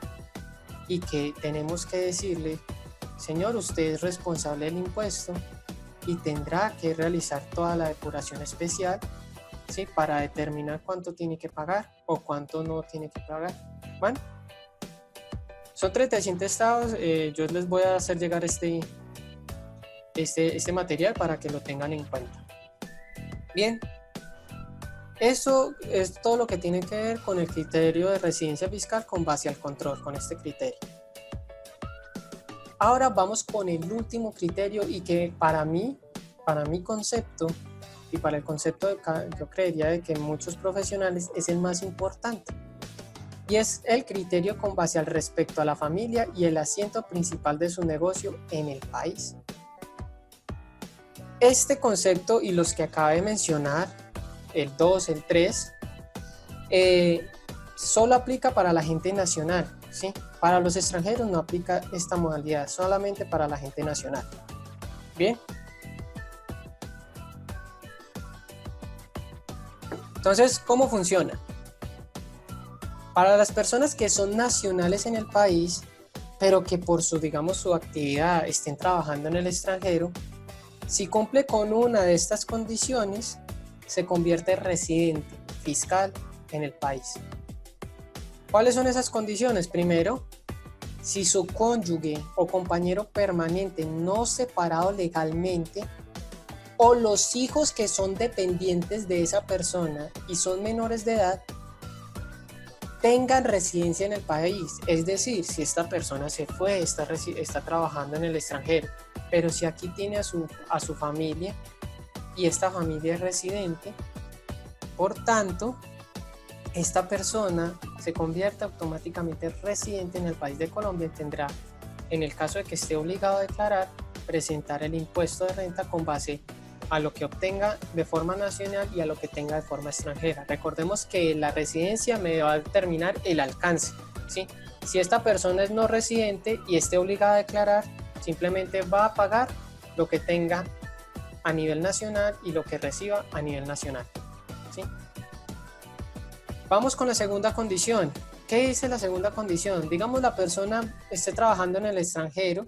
y que tenemos que decirle, señor, usted es responsable del impuesto y tendrá que realizar toda la depuración especial, ¿sí?, para determinar cuánto tiene que pagar o cuánto no tiene que pagar. Bueno, son 37 estados, yo les voy a hacer llegar este material para que lo tengan en cuenta. Bien, eso es todo lo que tiene que ver con el criterio de residencia fiscal con base al control, con este criterio. Ahora vamos con el último criterio y que para mi concepto y para el concepto yo creería de que muchos profesionales es el más importante, y es el criterio con base al respecto a la familia y el asiento principal de su negocio en el país. Este concepto y los que acabé de mencionar, el 2, el 3, solo aplica para la gente nacional, ¿sí? Para los extranjeros no aplica esta modalidad, solamente para la gente nacional. Bien. Entonces, ¿cómo funciona? Para las personas que son nacionales en el país, pero que por su, digamos, su actividad estén trabajando en el extranjero, si cumple con una de estas condiciones, se convierte en residente fiscal en el país. ¿Cuáles son esas condiciones? Primero, si su cónyuge o compañero permanente no separado legalmente o los hijos que son dependientes de esa persona y son menores de edad tengan residencia en el país. Es decir, si esta persona se fue, está trabajando en el extranjero, pero si aquí tiene a su familia y esta familia es residente, por tanto, esta persona se convierte automáticamente en residente en el país de Colombia y tendrá, en el caso de que esté obligado a declarar, presentar el impuesto de renta con base a lo que obtenga de forma nacional y a lo que tenga de forma extranjera. Recordemos que la residencia me va a determinar el alcance, ¿sí? Si esta persona es no residente y esté obligada a declarar, simplemente va a pagar lo que tenga a nivel nacional y lo que reciba a nivel nacional, ¿sí? Vamos con la segunda condición. ¿Qué dice la segunda condición? Digamos, la persona esté trabajando en el extranjero,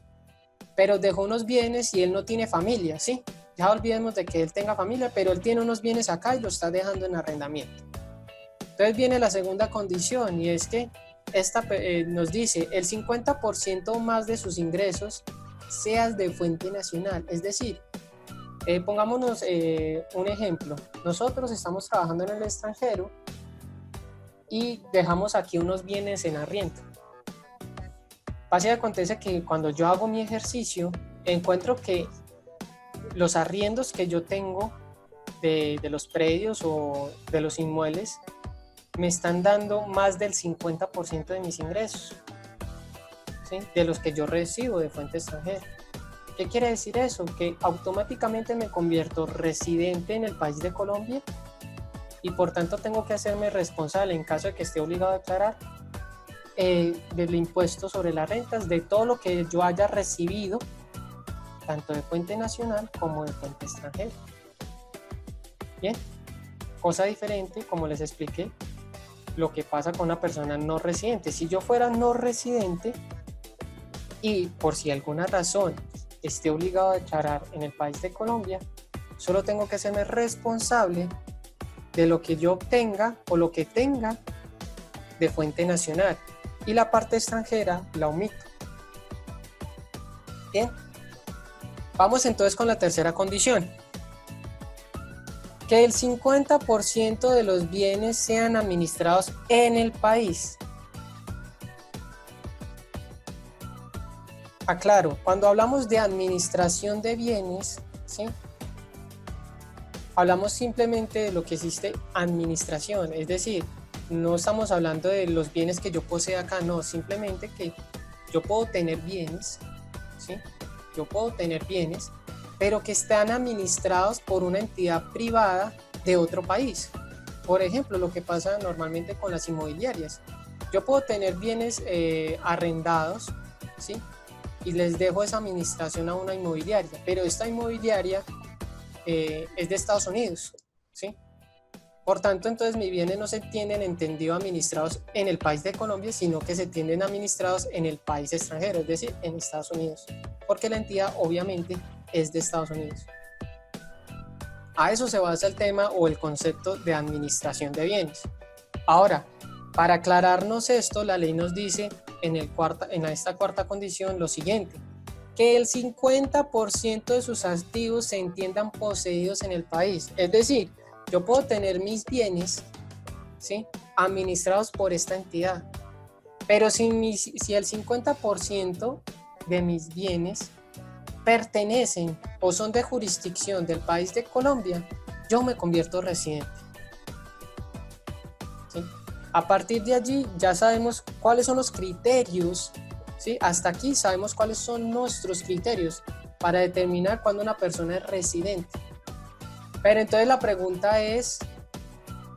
pero dejó unos bienes y él no tiene familia, ¿sí? Ya olvidemos de que él tenga familia, pero él tiene unos bienes acá y lo está dejando en arrendamiento. Entonces viene la segunda condición y es que nos dice el 50% más de sus ingresos sean de fuente nacional. Es decir, pongámonos un ejemplo. Nosotros estamos trabajando en el extranjero y dejamos aquí unos bienes en arriendo. Pasa y acontece que cuando yo hago mi ejercicio, encuentro que los arriendos que yo tengo de los predios o de los inmuebles me están dando más del 50% de mis ingresos, ¿sí?, de los que yo recibo de fuente extranjera. ¿Qué quiere decir eso? Que automáticamente me convierto residente en el país de Colombia y por tanto tengo que hacerme responsable en caso de que esté obligado a declarar del impuesto sobre las rentas, de todo lo que yo haya recibido, tanto de fuente nacional como de fuente extranjera. Bien, cosa diferente, como les expliqué, lo que pasa con una persona no residente. Si yo fuera no residente y por si alguna razón esté obligado a declarar en el país de Colombia, solo tengo que hacerme responsable de lo que yo obtenga o lo que tenga de fuente nacional y la parte extranjera la omito. Bien, vamos entonces con la tercera condición. Que el 50% de los bienes sean administrados en el país. Aclaro, cuando hablamos de administración de bienes, ¿sí?, hablamos simplemente de lo que existe administración, es decir, no estamos hablando de los bienes que yo posea acá, no, simplemente que yo puedo tener bienes, ¿sí?, yo puedo tener bienes, pero que están administrados por una entidad privada de otro país. Por ejemplo, lo que pasa normalmente con las inmobiliarias. Yo puedo tener bienes arrendados, ¿sí?, y les dejo esa administración a una inmobiliaria, pero esta inmobiliaria es de Estados Unidos, ¿sí? Por tanto, entonces mis bienes no se tienen entendido administrados en el país de Colombia, sino que se tienden administrados en el país extranjero, es decir, en Estados Unidos, porque la entidad obviamente es de Estados Unidos. A eso se basa el tema o el concepto de administración de bienes. Ahora, para aclararnos esto, la ley nos dice en esta cuarta condición lo siguiente: que el 50% de sus activos se entiendan poseídos en el país. Es decir, yo puedo tener mis bienes, ¿sí?, administrados por esta entidad, pero si el 50% de mis bienes pertenecen o son de jurisdicción del país de Colombia, yo me convierto residente. ¿Sí? A partir de allí ya sabemos cuáles son los criterios, ¿sí? Hasta aquí sabemos cuáles son nuestros criterios para determinar cuándo una persona es residente. Pero entonces la pregunta es,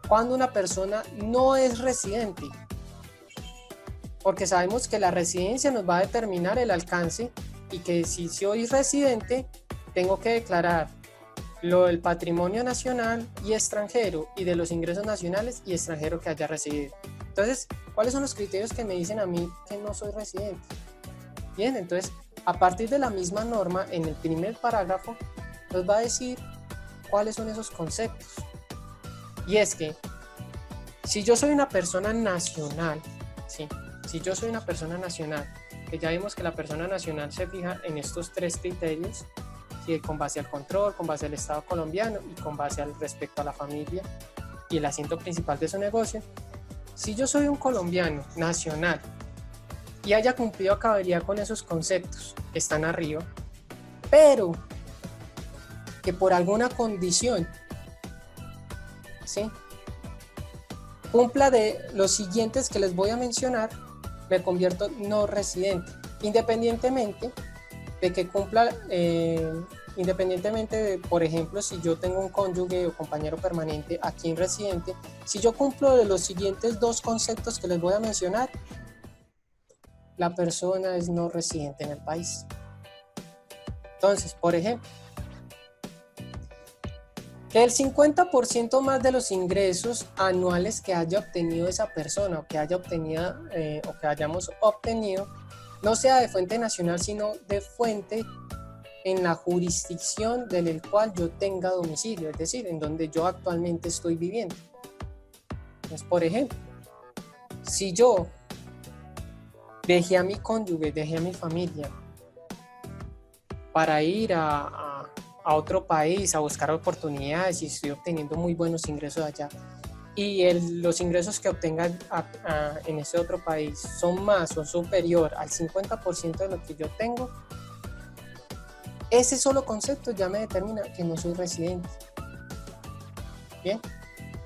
¿cuándo una persona no es residente? Porque sabemos que la residencia nos va a determinar el alcance y que si soy residente, tengo que declarar el patrimonio nacional y extranjero y de los ingresos nacionales y extranjeros que haya recibido. Entonces, ¿cuáles son los criterios que me dicen a mí que no soy residente? Bien, entonces, a partir de la misma norma, en el primer parágrafo, nos va a decir cuáles son esos conceptos. Y es que, si yo soy una persona nacional, ¿sí?, si yo soy una persona nacional, que ya vimos que la persona nacional se fija en estos tres criterios, ¿sí?, con base al control, con base al Estado colombiano y con base al respecto a la familia y el asiento principal de su negocio. Si yo soy un colombiano nacional y haya cumplido a cabalidad con esos conceptos que están arriba, pero que por alguna condición, ¿sí?, cumpla de los siguientes que les voy a mencionar, me convierto no residente, independientemente de que cumpla, independientemente de, por ejemplo, si yo tengo un cónyuge o compañero permanente aquí en residente, si yo cumplo de los siguientes dos conceptos que les voy a mencionar, la persona es no residente en el país. Entonces, por ejemplo, que el 50% más de los ingresos anuales que haya obtenido esa persona o que haya obtenido o que hayamos obtenido no sea de fuente nacional, sino de fuente en la jurisdicción del cual yo tenga domicilio, es decir, en donde yo actualmente estoy viviendo. Entonces, por ejemplo, si yo dejé a mi cónyuge, dejé a mi familia para ir a otro país a buscar oportunidades y estoy obteniendo muy buenos ingresos allá, y los ingresos que obtenga en ese otro país son más o superior al 50% de lo que yo tengo, ese solo concepto ya me determina que no soy residente. Bien,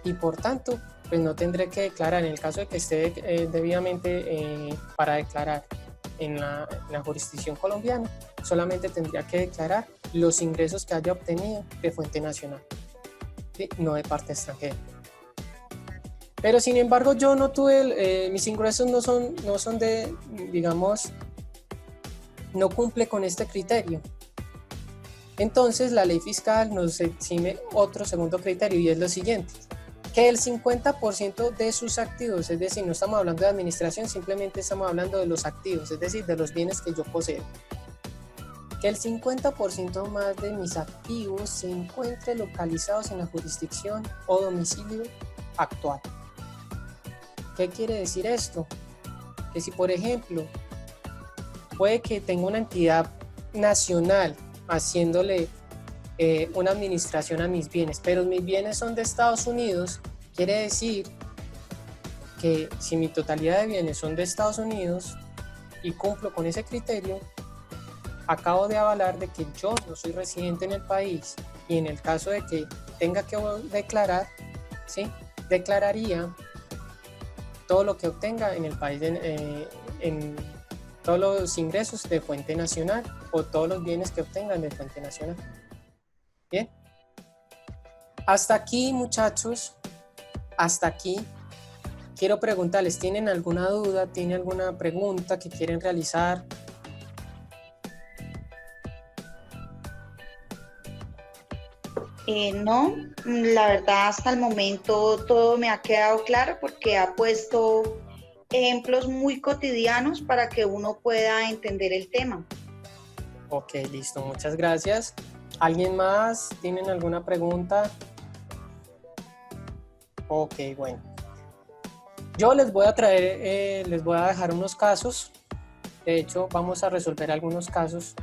y por tanto, pues no tendré que declarar, en el caso de que esté debidamente para declarar en la jurisdicción colombiana, solamente tendría que declarar los ingresos que haya obtenido de fuente nacional, ¿sí?, no de parte extranjera. Pero sin embargo yo no tuve, mis ingresos no son de, digamos, no cumple con este criterio. Entonces la ley fiscal nos exime otro segundo criterio, y es lo siguiente: que el 50% de sus activos, es decir, no estamos hablando de administración, simplemente estamos hablando de los activos, es decir, de los bienes que yo poseo, que el 50% más de mis activos se encuentren localizados en la jurisdicción o domicilio actual. ¿Qué quiere decir esto? Que si, por ejemplo, puede que tenga una entidad nacional haciéndole una administración a mis bienes, pero mis bienes son de Estados Unidos, quiere decir que si mi totalidad de bienes son de Estados Unidos y cumplo con ese criterio, acabo de avalar de que yo no soy residente en el país, y en el caso de que tenga que declarar, ¿sí?, declararía todo lo que obtenga en el país, en todos los ingresos de fuente nacional o todos los bienes que obtengan de fuente nacional. Bien, hasta aquí, muchachos, hasta aquí. Quiero preguntarles, ¿tienen alguna duda? ¿Tienen alguna pregunta que quieren realizar? No, la verdad hasta el momento todo me ha quedado claro porque ha puesto ejemplos muy cotidianos para que uno pueda entender el tema. Ok, listo, muchas gracias. ¿Alguien más? ¿Tienen alguna pregunta? Ok, bueno. Yo les voy a traer, les voy a dejar unos casos. De hecho, vamos a resolver algunos casos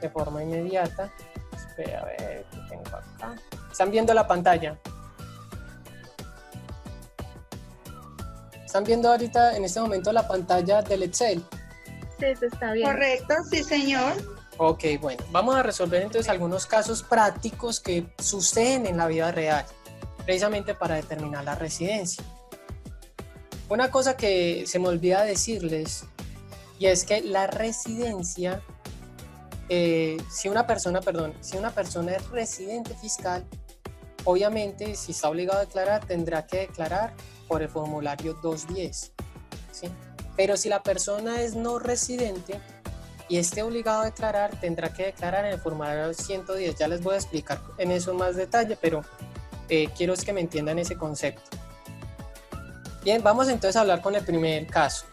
de forma inmediata. Espera, a ver, ¿qué tengo acá? ¿Están viendo la pantalla? ¿Están viendo ahorita en este momento la pantalla del Excel? Sí, se está bien. Correcto, sí señor. Ok, bueno, vamos a resolver entonces algunos casos prácticos que suceden en la vida real, precisamente para determinar la residencia. Una cosa que se me olvida decirles, y es que la residencia, si una persona es residente fiscal, obviamente si está obligado a declarar, tendrá que declarar por el formulario 210, ¿sí? Pero si la persona es no residente y esté obligado a declarar, tendrá que declarar en el formulario 110. Ya les voy a explicar en eso más detalle, pero quiero es que me entiendan ese concepto. Bien, vamos entonces a hablar con el primer caso.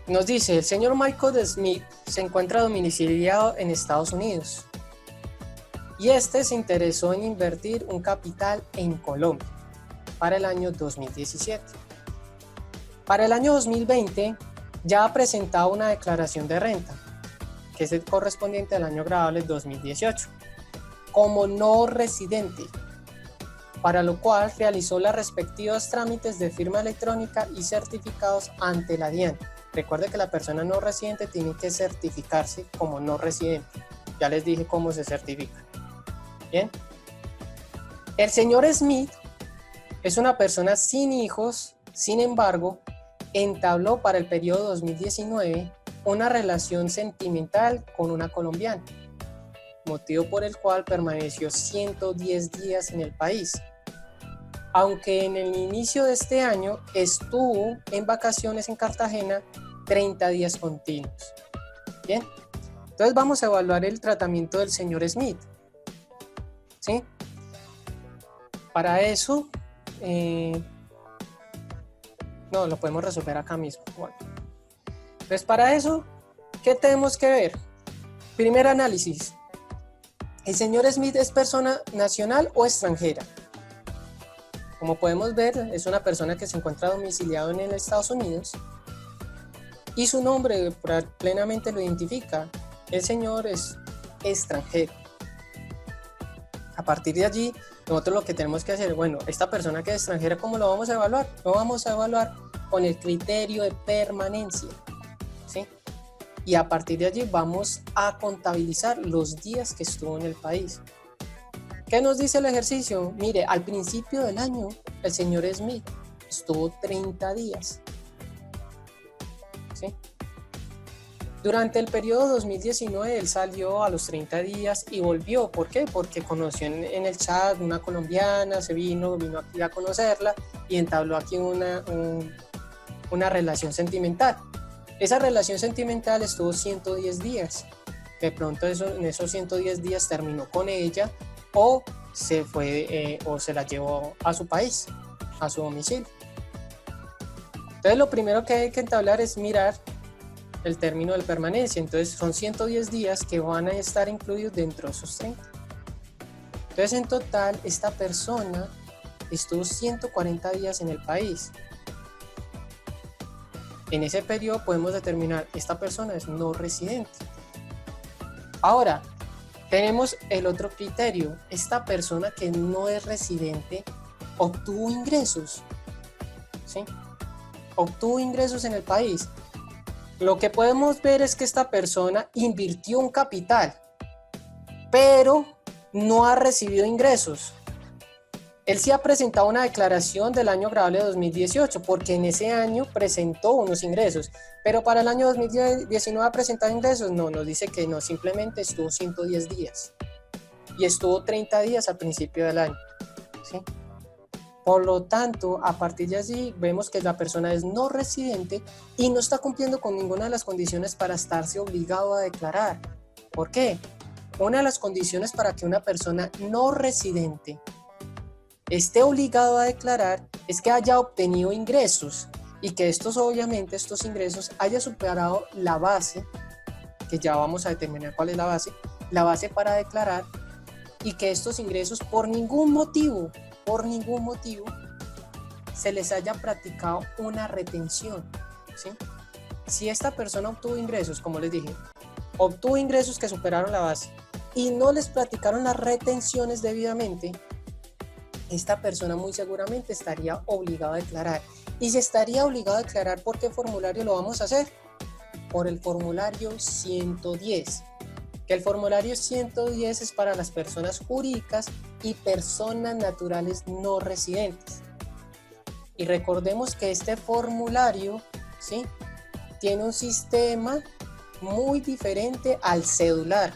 Nos dice, el señor Michael Smith se encuentra domiciliado en Estados Unidos y este se interesó en invertir un capital en Colombia para el año 2017. Para el año 2020 ya ha presentado una declaración de renta, que es el correspondiente al año grabable 2018, como no residente, para lo cual realizó los respectivos trámites de firma electrónica y certificados ante la DIAN. Recuerde que la persona no residente tiene que certificarse como no residente. Ya les dije cómo se certifica. Bien. El señor Smith es una persona sin hijos, sin embargo, entabló para el periodo 2019 una relación sentimental con una colombiana, motivo por el cual permaneció 110 días en el país. Aunque en el inicio de este año estuvo en vacaciones en Cartagena 30 días continuos. Bien, entonces vamos a evaluar el tratamiento del señor Smith. ¿Sí? Para eso, no, lo podemos resolver acá mismo. Bueno, entonces para eso, ¿qué tenemos que ver? Primer análisis. ¿El señor Smith es persona nacional o extranjera? Como podemos ver, es una persona que se encuentra domiciliado en Estados Unidos y su nombre plenamente lo identifica. El señor es extranjero. A partir de allí, nosotros lo que tenemos que hacer, bueno, esta persona que es extranjera, ¿cómo lo vamos a evaluar? Lo vamos a evaluar con el criterio de permanencia, ¿sí? Y a partir de allí vamos a contabilizar los días que estuvo en el país. ¿Qué nos dice el ejercicio? Mire, al principio del año, el señor Smith estuvo 30 días. ¿Sí? Durante el periodo 2019, él salió a los 30 días y volvió. ¿Por qué? Porque conoció en el chat una colombiana, se vino aquí a conocerla y entabló aquí una relación sentimental. Esa relación sentimental estuvo 110 días. De pronto en esos 110 días terminó con ella o se fue o se la llevó a su país, a su domicilio. Entonces lo primero que hay que entablar es mirar el término de permanencia. Entonces son 110 días que van a estar incluidos dentro de esos 30. Entonces en total esta persona estuvo 140 días en el país. En ese periodo podemos determinar esta persona es no residente. Ahora tenemos el otro criterio. Esta persona que no es residente obtuvo ingresos, ¿sí? Obtuvo ingresos en el país. Lo que podemos ver es que esta persona invirtió un capital, pero no ha recibido ingresos. Él sí ha presentado una declaración del año grabable de 2018, porque en ese año presentó unos ingresos, pero para el año 2019 ha presentado ingresos. No, nos dice que no, simplemente estuvo 110 días y estuvo 30 días al principio del año, ¿sí? Por lo tanto, a partir de allí vemos que la persona es no residente y no está cumpliendo con ninguna de las condiciones para estarse obligado a declarar. ¿Por qué? una de las condiciones para que una persona no residente esté obligado a declarar es que haya obtenido ingresos y que estos ingresos haya superado la base, que ya vamos a determinar cuál es la base para declarar, y que estos ingresos por ningún motivo, se les haya practicado una retención, ¿sí? Si esta persona obtuvo ingresos, como les dije, obtuvo ingresos que superaron la base y no les practicaron las retenciones debidamente, esta persona muy seguramente estaría obligada a declarar. Y se estaría obligado a declarar, ¿por qué formulario lo vamos a hacer? Por el formulario 110. Que el formulario 110 es para las personas jurídicas y personas naturales no residentes. Y recordemos que este formulario, ¿sí?, tiene un sistema muy diferente al cedular.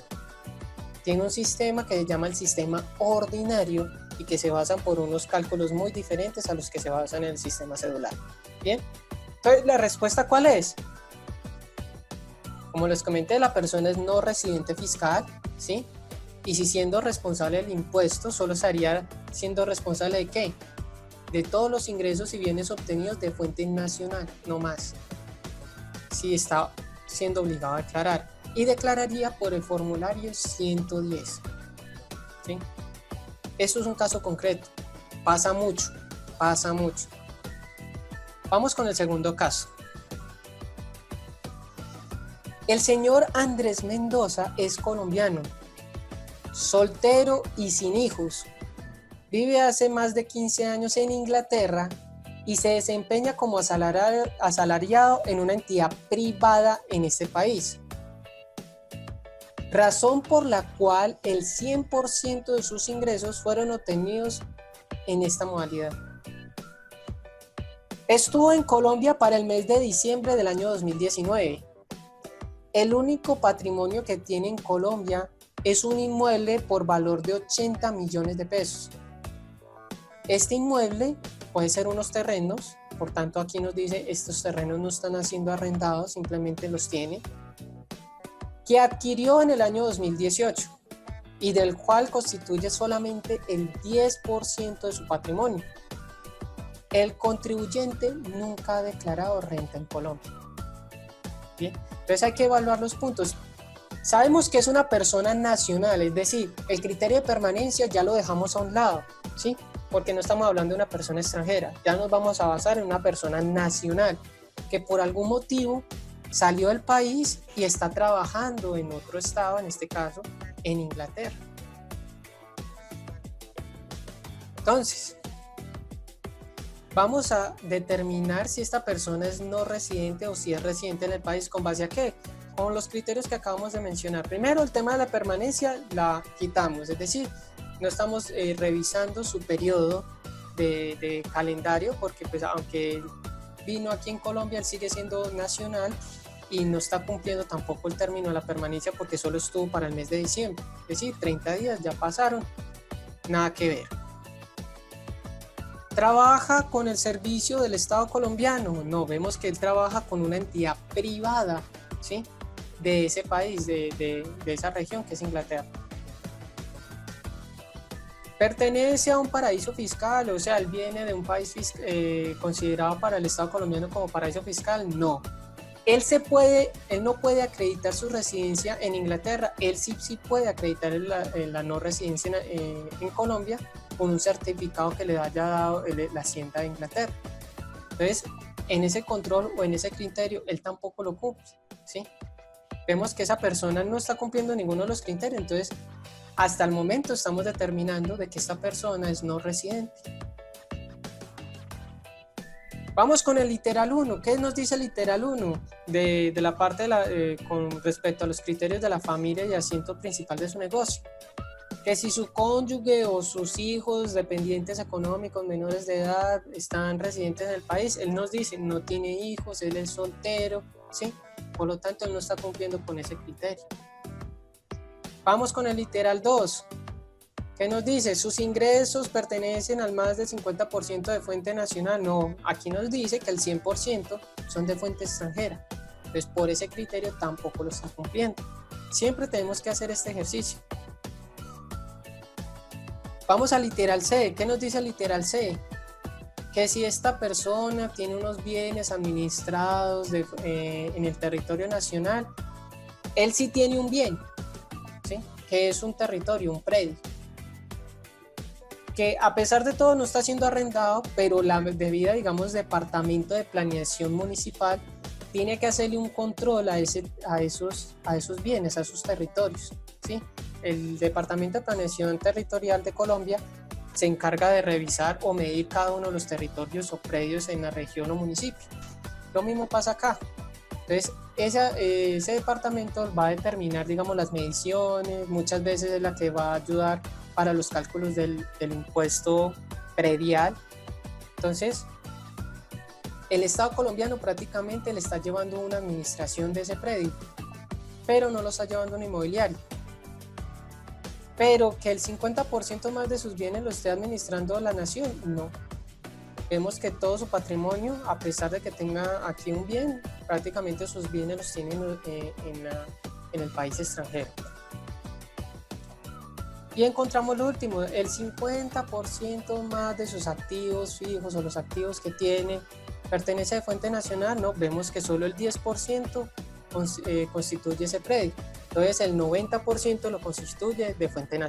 Tiene un sistema que se llama el sistema ordinario y que se basan por unos cálculos muy diferentes a los que se basan en el sistema cedular. Bien, entonces la respuesta ¿cuál es? Como les comenté, la persona es no residente fiscal, ¿sí? Y si siendo responsable del impuesto, solo estaría siendo responsable ¿de qué? De todos los ingresos y bienes obtenidos de fuente nacional, no más. Si está siendo obligado a declarar. Y declararía por el formulario 110. ¿Sí? Eso es un caso concreto. Pasa mucho. Vamos con el segundo caso. El señor Andrés Mendoza es colombiano, soltero y sin hijos. Vive hace más de 15 años en Inglaterra y se desempeña como asalariado en una entidad privada en este país. Razón por la cual el 100% de sus ingresos fueron obtenidos en esta modalidad. Estuvo en Colombia para el mes de diciembre del año 2019. El único patrimonio que tiene en Colombia es un inmueble por valor de 80 millones de pesos. Este inmueble puede ser unos terrenos, por tanto aquí nos dice estos terrenos no están siendo arrendados, simplemente los tiene, que adquirió en el año 2018 y del cual constituye solamente el 10% de su patrimonio. El contribuyente nunca ha declarado renta en Colombia. Bien, entonces hay que evaluar los puntos. Sabemos que es una persona nacional, es decir, el criterio de permanencia ya lo dejamos a un lado, ¿sí? Porque no estamos hablando de una persona extranjera, ya nos vamos a basar en una persona nacional que por algún motivo salió del país y está trabajando en otro estado, en este caso en Inglaterra. Entonces, vamos a determinar si esta persona es no residente o si es residente en el país. ¿Con base a qué? Con los criterios que acabamos de mencionar. Primero, el tema de la permanencia la quitamos, es decir, no estamos revisando su periodo de calendario, porque pues aunque vino aquí en Colombia, él sigue siendo nacional y no está cumpliendo tampoco el término de la permanencia porque solo estuvo para el mes de diciembre. Es decir, 30 días ya pasaron, nada que ver. ¿Trabaja con el servicio del Estado colombiano? No, vemos que él trabaja con una entidad privada, ¿sí?, de ese país, de esa región que es Inglaterra. ¿Pertenece a un paraíso fiscal? O sea, ¿él viene de un país considerado para el Estado colombiano como paraíso fiscal? No. Él no puede acreditar su residencia en Inglaterra, él sí puede acreditar la no residencia en Colombia con un certificado que le haya dado la Hacienda de Inglaterra. Entonces, en ese control o en ese criterio, él tampoco lo cumple, ¿sí? Vemos que esa persona no está cumpliendo ninguno de los criterios, entonces, hasta el momento estamos determinando de que esta persona es no residente. Vamos con el literal 1. ¿Qué nos dice el literal 1 de la parte con respecto a los criterios de la familia y asiento principal de su negocio? Que si su cónyuge o sus hijos, dependientes económicos menores de edad, están residentes en el país, él nos dice, no tiene hijos, él es soltero, ¿sí? Por lo tanto, él no está cumpliendo con ese criterio. Vamos con el literal 2. ¿Qué nos dice? ¿Sus ingresos pertenecen al más del 50% de fuente nacional? No, aquí nos dice que el 100% son de fuente extranjera. Entonces, por ese criterio tampoco lo está cumpliendo. Siempre tenemos que hacer este ejercicio. Vamos al literal C. ¿Qué nos dice el literal C? Que si esta persona tiene unos bienes administrados en el territorio nacional, él sí tiene un bien, ¿sí? Que es un territorio, un predio, que a pesar de todo no está siendo arrendado, pero la debida, digamos, departamento de planeación municipal tiene que hacerle un control a esos bienes, a esos territorios, ¿sí? El Departamento de Planeación Territorial de Colombia se encarga de revisar o medir cada uno de los territorios o predios en la región o municipio. Lo mismo pasa acá. Entonces, ese departamento va a determinar, digamos, las mediciones, muchas veces es la que va a ayudar para los cálculos del impuesto predial. Entonces, el Estado colombiano prácticamente le está llevando una administración de ese predio, pero no lo está llevando un inmobiliario. Pero que el 50% más de sus bienes lo esté administrando la nación, no. Vemos que todo su patrimonio, a pesar de que tenga aquí un bien, prácticamente sus bienes los tienen en el país extranjero. Y encontramos lo último, el 50% más de sus activos fijos o los activos que tiene pertenece a fuente nacional, no, vemos que solo el 10% constituye ese predio. Entonces el 90% lo constituye de fuente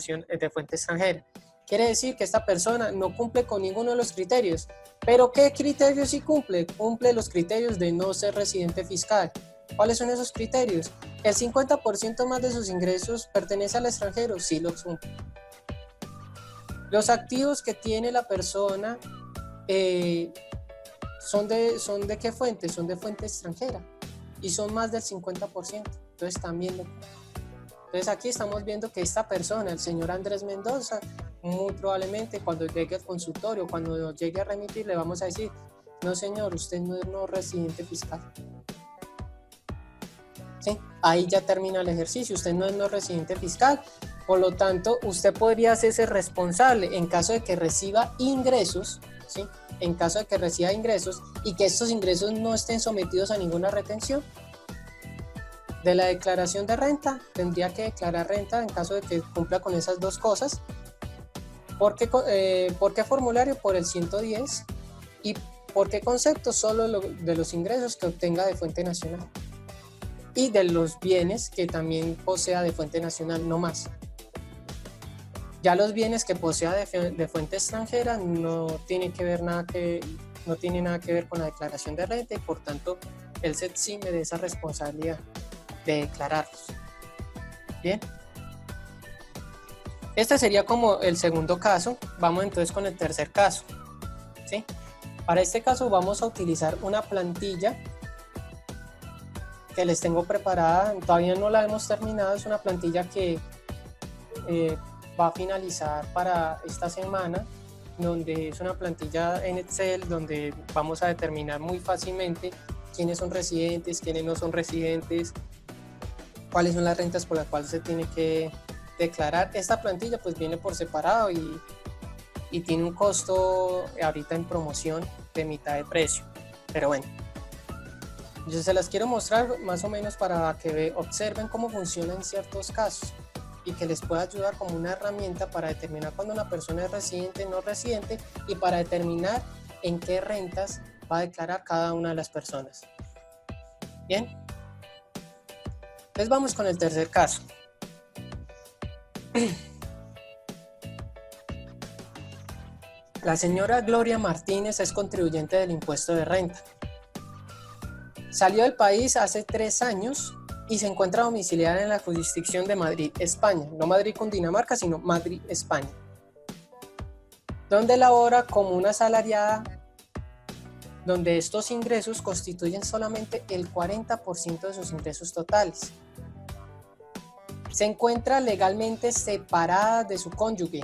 extranjera. Quiere decir que esta persona no cumple con ninguno de los criterios. ¿Pero qué criterios sí cumple? Cumple los criterios de no ser residente fiscal. ¿Cuáles son esos criterios? El 50% más de sus ingresos pertenece al extranjero, sí los cumple. Los activos que tiene la persona ¿son de qué fuente? Son de fuente extranjera y son más del 50%. Entonces también Entonces aquí estamos viendo que esta persona, el señor Andrés Mendoza, muy probablemente cuando llegue al consultorio, cuando nos llegue a remitir, le vamos a decir: no señor, usted no es no residente fiscal. ¿Sí? Ahí ya termina el ejercicio, usted no es no residente fiscal, por lo tanto usted podría hacerse responsable en caso de que reciba ingresos, ¿sí? En caso de que reciba ingresos y que estos ingresos no estén sometidos a ninguna retención. De la declaración de renta, tendría que declarar renta en caso de que cumpla con esas dos cosas. ¿Por qué formulario? Por el 110. ¿Y por qué concepto? Solo de los ingresos que obtenga de fuente nacional y de los bienes que también posea de fuente nacional, no más. Ya los bienes que posea de fuente extranjera no tiene nada que ver con la declaración de renta y por tanto él se exime de esa responsabilidad de declararlos. Bien, este sería como el segundo caso. Vamos entonces con el tercer caso, ¿sí? Para este caso vamos a utilizar una plantilla que les tengo preparada, todavía no la hemos terminado, es una plantilla que va a finalizar para esta semana, donde es una plantilla en Excel donde vamos a determinar muy fácilmente quiénes son residentes, quiénes no son residentes, cuáles son las rentas por las cuales se tiene que declarar. Esta plantilla pues viene por separado y tiene un costo ahorita en promoción de mitad de precio, pero bueno, yo se las quiero mostrar más o menos para que observen cómo funciona en ciertos casos y que les pueda ayudar como una herramienta para determinar cuando una persona es residente o no residente y para determinar en qué rentas va a declarar cada una de las personas. Bien, entonces vamos con el tercer caso. La señora Gloria Martínez es contribuyente del impuesto de renta. Salió del país hace 3 años y se encuentra domiciliada en la jurisdicción de Madrid, España. No Madrid, Cundinamarca, sino Madrid, España, donde labora como una asalariada, donde estos ingresos constituyen solamente el 40% de sus ingresos totales. Se encuentra legalmente separada de su cónyuge.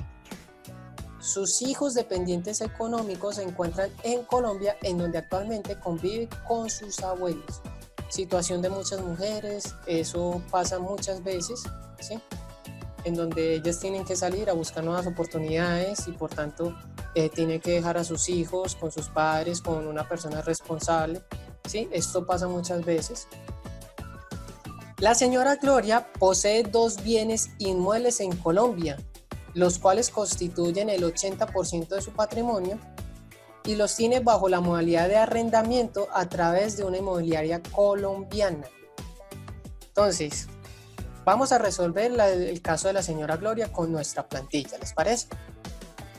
Sus hijos dependientes económicos se encuentran en Colombia, en donde actualmente convive con sus abuelos. Situación de muchas mujeres, eso pasa muchas veces, ¿sí? En donde ellas tienen que salir a buscar nuevas oportunidades y por tanto tienen que dejar a sus hijos con sus padres, con una persona responsable, ¿sí? Esto pasa muchas veces. La señora Gloria posee 2 bienes inmuebles en Colombia, los cuales constituyen el 80% de su patrimonio y los tiene bajo la modalidad de arrendamiento a través de una inmobiliaria colombiana. Entonces, vamos a resolver el caso de la señora Gloria con nuestra plantilla, ¿les parece?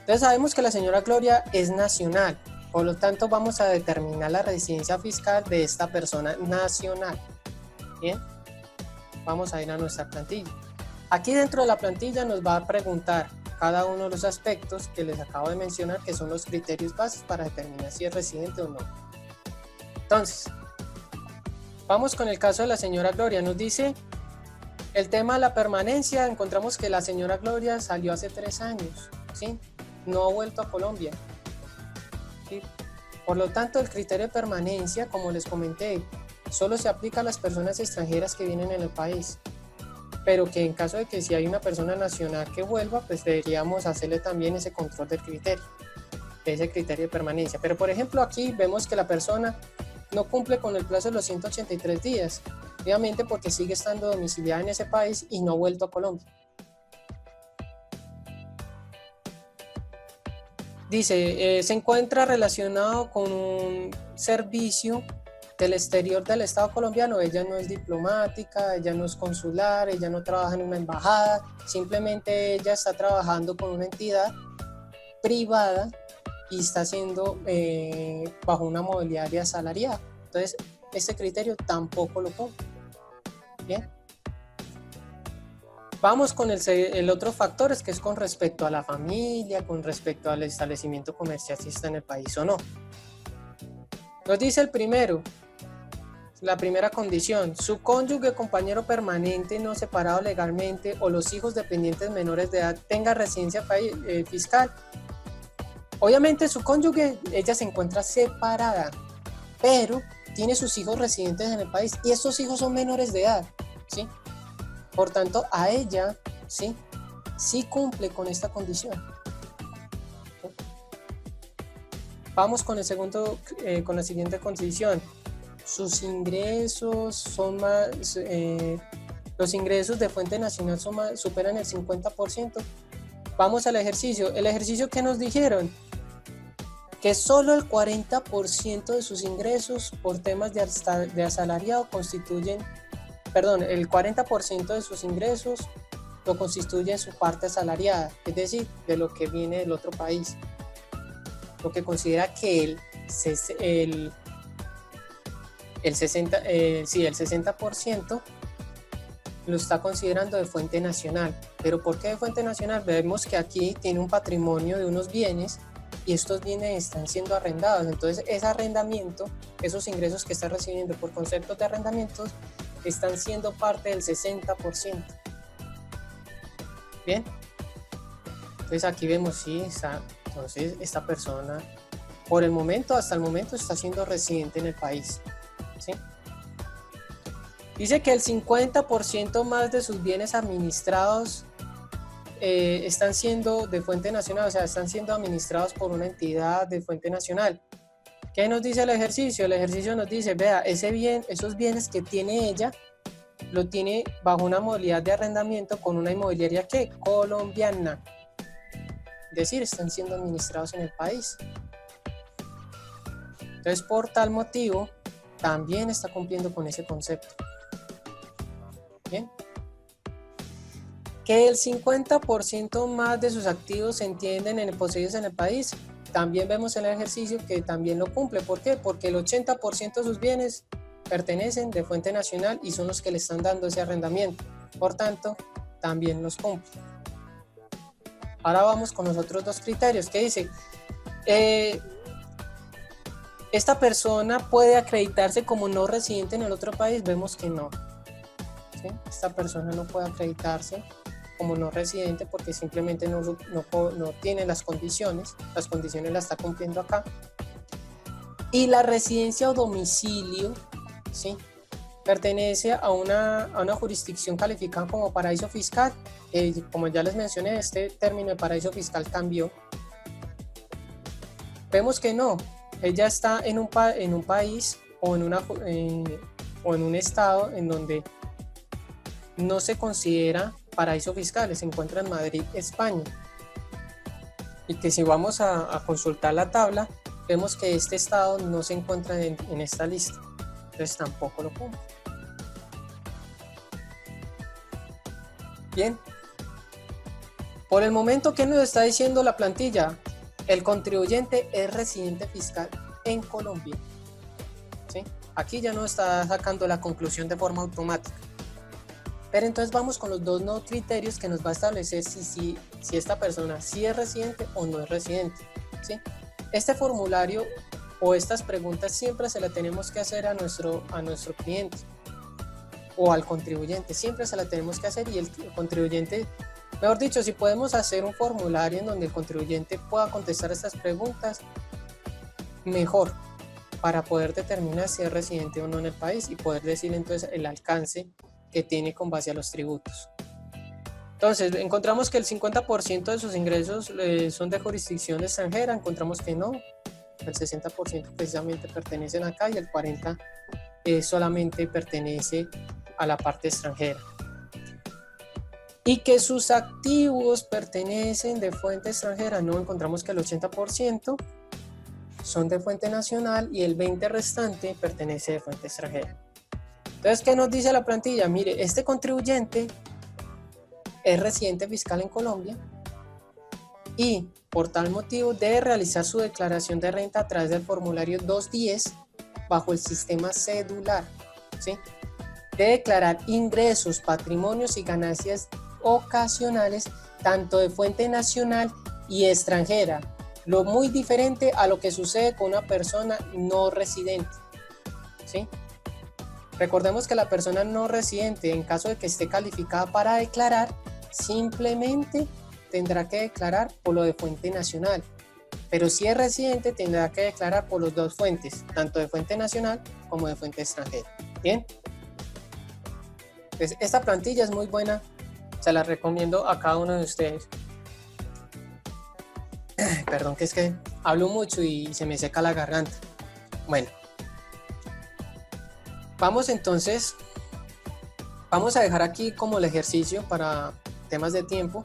Entonces sabemos que la señora Gloria es nacional, por lo tanto vamos a determinar la residencia fiscal de esta persona nacional. Bien, vamos a ir a nuestra plantilla. Aquí dentro de la plantilla nos va a preguntar cada uno de los aspectos que les acabo de mencionar, que son los criterios básicos para determinar si es residente o no. Entonces, vamos con el caso de la señora Gloria. Nos dice el tema de la permanencia. Encontramos que la señora Gloria salió hace 3 años, ¿sí? No ha vuelto a Colombia, ¿sí? Por lo tanto, el criterio de permanencia, como les comenté, solo se aplica a las personas extranjeras que vienen en el país, pero que en caso de que si hay una persona nacional que vuelva, pues deberíamos hacerle también ese control del criterio, ese criterio de permanencia. Pero por ejemplo aquí vemos que la persona no cumple con el plazo de los 183 días, obviamente porque sigue estando domiciliada en ese país y no ha vuelto a Colombia. Dice, se encuentra relacionado con un servicio del exterior del Estado colombiano. Ella no es diplomática, ella no es consular, ella no trabaja en una embajada, simplemente ella está trabajando con una entidad privada y está haciendo bajo una modalidad de asalariado. Entonces, este criterio tampoco lo cumple. Bien. Vamos con el otro factor, es que es con respecto a la familia, con respecto al establecimiento comercial, si está en el país o no. Nos dice el primero, la primera condición: su cónyuge, compañero permanente no separado legalmente o los hijos dependientes menores de edad tenga residencia fiscal. Obviamente su cónyuge, ella se encuentra separada, pero tiene sus hijos residentes en el país y estos hijos son menores de edad, ¿sí? Por tanto, a ella, ¿sí? Sí cumple con esta condición. ¿Sí? Vamos con el segundo, con la siguiente condición. Sus ingresos son más, los ingresos de fuente nacional superan el 50%. Vamos al ejercicio. El ejercicio que nos dijeron, que solo el 40% de sus ingresos por temas de asalariado constituyen, perdón, el 40% de sus ingresos lo constituye su parte asalariada, es decir, de lo que viene del otro país. Lo que considera que el 60% lo está considerando de fuente nacional. ¿Pero por qué de fuente nacional? Vemos que aquí tiene un patrimonio de unos bienes y estos bienes están siendo arrendados. Entonces, ese arrendamiento, esos ingresos que está recibiendo por conceptos de arrendamientos, están siendo parte del 60%. Bien. Entonces, aquí vemos, sí, entonces esta persona, por el momento, hasta el momento, está siendo residente en el país. ¿Sí? Dice que el 50% más de sus bienes administrados están siendo de fuente nacional, o sea, están siendo administrados por una entidad de fuente nacional. ¿Qué nos dice el ejercicio? El ejercicio nos dice, vea, esos bienes que tiene ella, lo tiene bajo una modalidad de arrendamiento con una inmobiliaria que colombiana. Es decir, están siendo administrados en el país. Entonces, por tal motivo, también está cumpliendo con ese concepto. Bien. Que el 50% más de sus activos se entienden poseídos en el país. También vemos en el ejercicio que también lo cumple. ¿Por qué? Porque el 80% de sus bienes pertenecen de fuente nacional y son los que le están dando ese arrendamiento. Por tanto, también los cumple. Ahora vamos con los otros dos criterios. ¿Qué dice? ¿Esta persona puede acreditarse como no residente en el otro país? Vemos que no. ¿Sí? Esta persona no puede acreditarse como no residente porque simplemente no tiene las condiciones las está cumpliendo acá. Y la residencia o domicilio, ¿sí?, pertenece a una jurisdicción calificada como paraíso fiscal. Como ya les mencioné, este término de paraíso fiscal cambió. Vemos que no, ella está en un país o en un estado en donde no se considera paraíso fiscal, se encuentra en Madrid, España. Y que si vamos a consultar la tabla, vemos que este estado no se encuentra en esta lista, entonces tampoco lo cumple. Bien, por el momento, ¿qué nos está diciendo la plantilla? El contribuyente es residente fiscal en Colombia, ¿sí? Aquí ya no está sacando la conclusión de forma automática. Pero entonces vamos con los dos nuevos criterios que nos va a establecer si esta persona sí es residente o no es residente, ¿sí? Este formulario o estas preguntas siempre se las tenemos que hacer a nuestro cliente o al contribuyente, siempre se la tenemos que hacer, y el contribuyente, mejor dicho, si podemos hacer un formulario en donde el contribuyente pueda contestar estas preguntas, mejor, para poder determinar si es residente o no en el país y poder decir entonces el alcance que tiene con base a los tributos. Entonces, encontramos que el 50% de sus ingresos son de jurisdicción extranjera, encontramos que no, el 60% precisamente pertenecen acá y el 40% solamente pertenece a la parte extranjera. Y que sus activos pertenecen de fuente extranjera, no, encontramos que el 80% son de fuente nacional y el 20% restante pertenece de fuente extranjera. Entonces, ¿qué nos dice la plantilla? Mire, este contribuyente es residente fiscal en Colombia y por tal motivo debe realizar su declaración de renta a través del formulario 210 bajo el sistema cedular, ¿sí? Debe declarar ingresos, patrimonios y ganancias ocasionales tanto de fuente nacional y extranjera, lo muy diferente a lo que sucede con una persona no residente, ¿sí? Recordemos que la persona no residente, en caso de que esté calificada para declarar, simplemente tendrá que declarar por lo de fuente nacional, pero si es residente tendrá que declarar por las dos fuentes, tanto de fuente nacional como de fuente extranjera. Bien, pues esta plantilla es muy buena, se la recomiendo a cada uno de ustedes. Perdón, que es que hablo mucho y se me seca la garganta. Bueno, vamos entonces, vamos a dejar aquí como el ejercicio para temas de tiempo.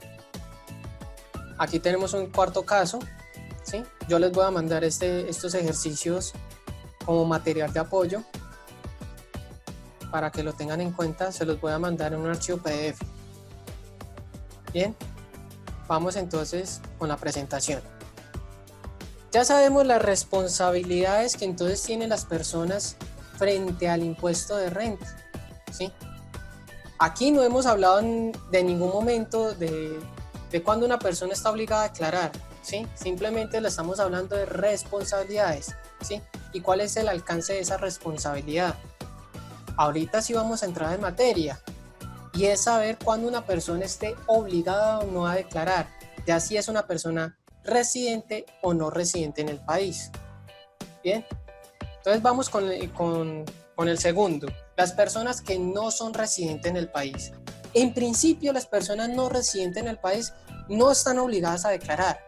Aquí tenemos un cuarto caso, ¿sí? Yo les voy a mandar estos ejercicios como material de apoyo para que lo tengan en cuenta. Se los voy a mandar en un archivo PDF. Bien, vamos entonces con la presentación. Ya sabemos las responsabilidades que entonces tienen las personas frente al impuesto de renta, ¿sí? Aquí no hemos hablado de ningún momento de cuando una persona está obligada a declarar, ¿sí? Simplemente le estamos hablando de responsabilidades, ¿sí? ¿Y cuál es el alcance de esa responsabilidad? Ahorita sí vamos a entrar en materia, y es saber cuándo una persona esté obligada o no a declarar, ya si es una persona residente o no residente en el país. Bien, entonces vamos con el segundo, las personas que no son residentes en el país. En principio, las personas no residentes en el país no están obligadas a declarar.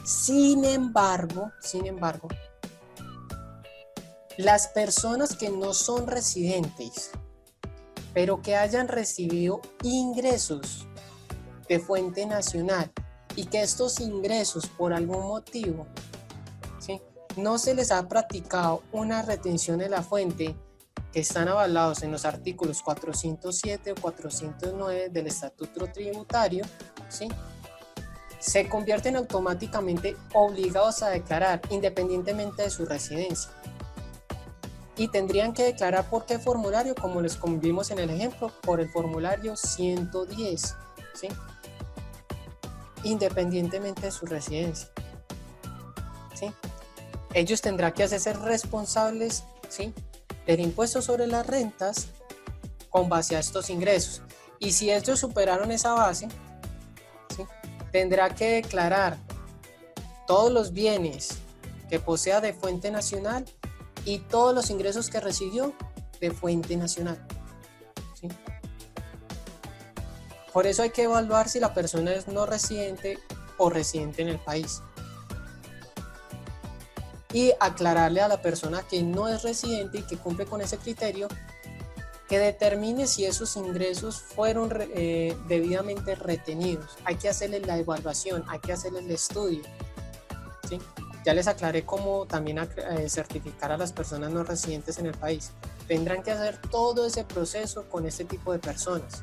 Sin embargo, las personas que no son residentes, pero que hayan recibido ingresos de fuente nacional y que estos ingresos por algún motivo, ¿sí?, no se les ha practicado una retención de la fuente, que están avalados en los artículos 407 o 409 del Estatuto Tributario, ¿sí?, se convierten automáticamente obligados a declarar independientemente de su residencia. Y tendrían que declarar por qué formulario, como les vimos en el ejemplo, por el formulario 110, ¿sí?, independientemente de su residencia, ¿sí? Ellos tendrán que hacerse responsables, ¿sí?, del impuesto sobre las rentas con base a estos ingresos. Y si ellos superaron esa base, ¿sí?, tendrá que declarar todos los bienes que posea de fuente nacional y todos los ingresos que recibió de fuente nacional, ¿sí? Por eso hay que evaluar si la persona es no residente o residente en el país. Y aclararle a la persona que no es residente y que cumple con ese criterio que determine si esos ingresos fueron debidamente retenidos. Hay que hacerles la evaluación, hay que hacerles el estudio, ¿sí? Ya les aclaré cómo también certificar a las personas no residentes en el país. Tendrán que hacer todo ese proceso con este tipo de personas.